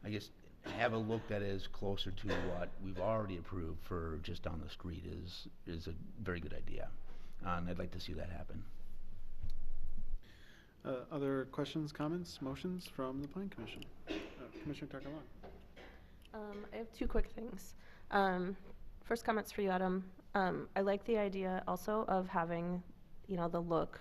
I guess, have a look that is closer to what we've already approved for just down the street is a very good idea. And I'd like to see that happen. Other questions, comments, motions from the Plan Commission? Commissioner Takalan. I have two quick things. First comments for you, Adam. I like the idea also of having, you know, the look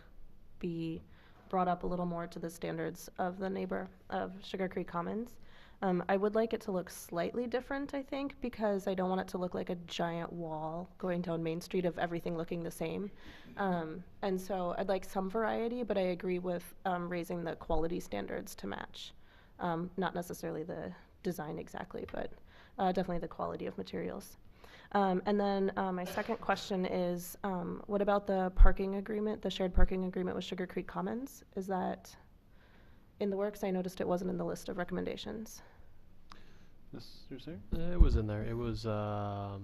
be brought up a little more to the standards of the neighbor of Sugar Creek Commons. I would like it to look slightly different, I think, because I don't want it to look like a giant wall going down Main Street of everything looking the same. And so I'd like some variety, but I agree with raising the quality standards to match. Not necessarily the design exactly, but definitely the quality of materials. And then my second question is, what about the parking agreement, the shared parking agreement with Sugar Creek Commons? Is that in the works? I noticed it wasn't in the list of recommendations. Mr. Sayre? It was in there. It was, I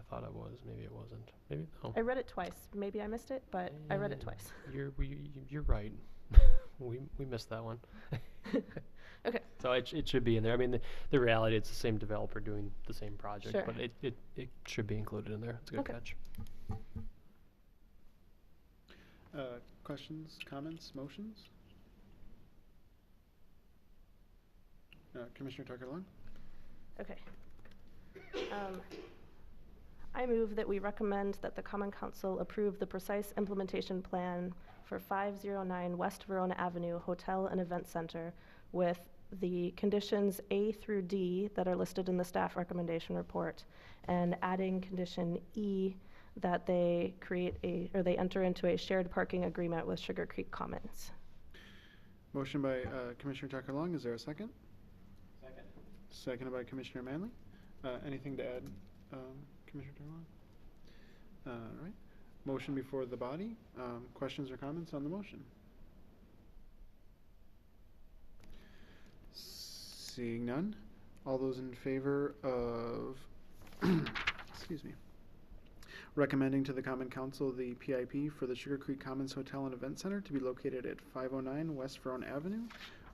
thought it was. Maybe it wasn't. Maybe, no. I read it twice. Maybe I missed it, but I read it twice. You're right. We missed that one. Okay. So it should be in there. I mean, the reality, it's the same developer doing the same project, Sure. but it should be included in there. It's a good Okay. catch. Questions, comments, motions? Commissioner Tucker-Long? Okay. I move that we recommend that the Common Council approve the precise implementation plan for 509 West Verona Avenue Hotel and Event Center with the conditions A through D that are listed in the staff recommendation report, and adding condition E that they they enter into a shared parking agreement with Sugar Creek Commons. Motion by Commissioner Tucker-Long. Is there a second? Second. Seconded by Commissioner Manley. Anything to add, Commissioner Tucker-Long? All right. Motion before the body. Questions or comments on the motion? Seeing none. All those in favor of excuse me, recommending to the Common Council the PIP for the Sugar Creek Commons Hotel and Event Center to be located at 509 West Verona Avenue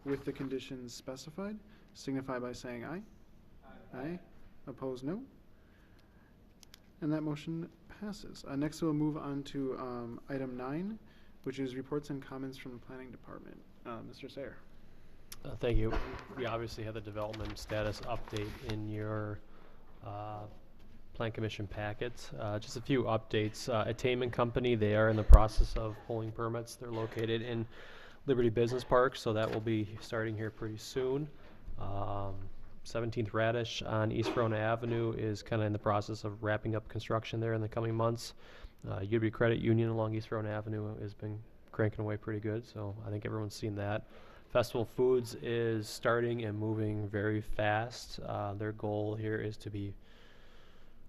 with the conditions specified, signify by saying aye. Aye. Aye. Opposed, no. And that motion passes. Next, we'll move on to item 9, which is reports and comments from the Planning Department. Mr. Sayre. Thank you. We obviously have the development status update in your Plan Commission packets. Just a few updates. Attainment Company, they are in the process of pulling permits. They're located in Liberty Business Park, so that will be starting here pretty soon. 17th Radish on East Verona Avenue is kind of in the process of wrapping up construction there in the coming months. Ubi Credit Union along East Verona Avenue has been cranking away pretty good, so I think everyone's seen that. Festival Foods is starting and moving very fast. Their goal here is to be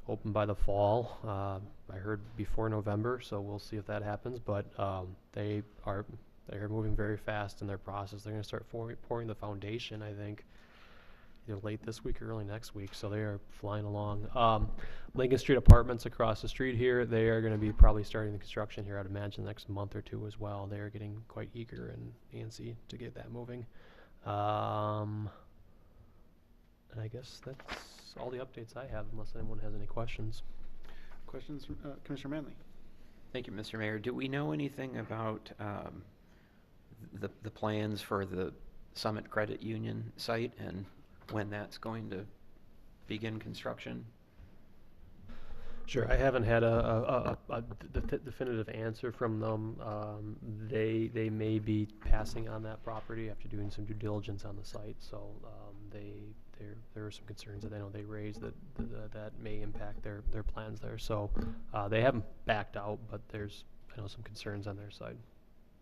open by the fall. I heard before November, so we'll see if that happens, but they're moving very fast in their process. They're going to start pouring the foundation, I think, either late this week or early next week, so they are flying along. Lincoln Street Apartments across the street here, they are going to be probably starting the construction here, I'd imagine, the next month or two as well. They are getting quite eager and antsy to get that moving. And I guess that's all the updates I have, unless anyone has any questions. Questions from Commissioner Manley? Thank you, Mr. Mayor. Do we know anything about the plans for the Summit Credit Union site and when that's going to begin construction? Sure, I haven't had a definitive answer from them. They may be passing on that property after doing some due diligence on the site, so there are some concerns that I know they raised that may impact their plans there. So they haven't backed out, but there's I know some concerns on their side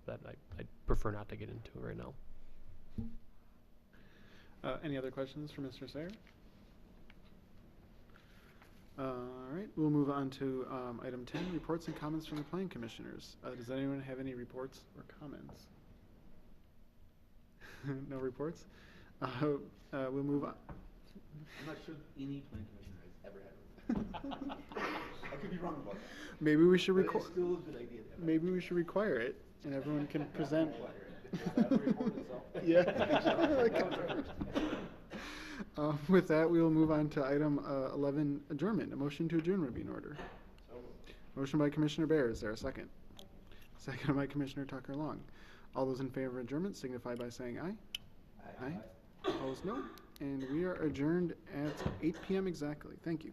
that I'd prefer not to get into right now. Any other questions for Mr. Sayer? All right, we'll move on to item 10, reports and comments from the planning commissioners. Does anyone have any reports or comments? No reports? We'll move on. I'm not sure any planning commissioner has ever had one. I could be wrong about that. Maybe we should But record. it's still a good idea to have that. Maybe we should require it, and everyone can present. Report itself. Yeah. With that, we will move on to item 11, adjournment. A motion to adjourn would be in order. Motion by Commissioner Bear. Is there a second? Second by Commissioner Tucker Long. All those in favor of adjournment signify by saying aye. Aye. Opposed, no. And we are adjourned at 8 p.m. exactly. Thank you.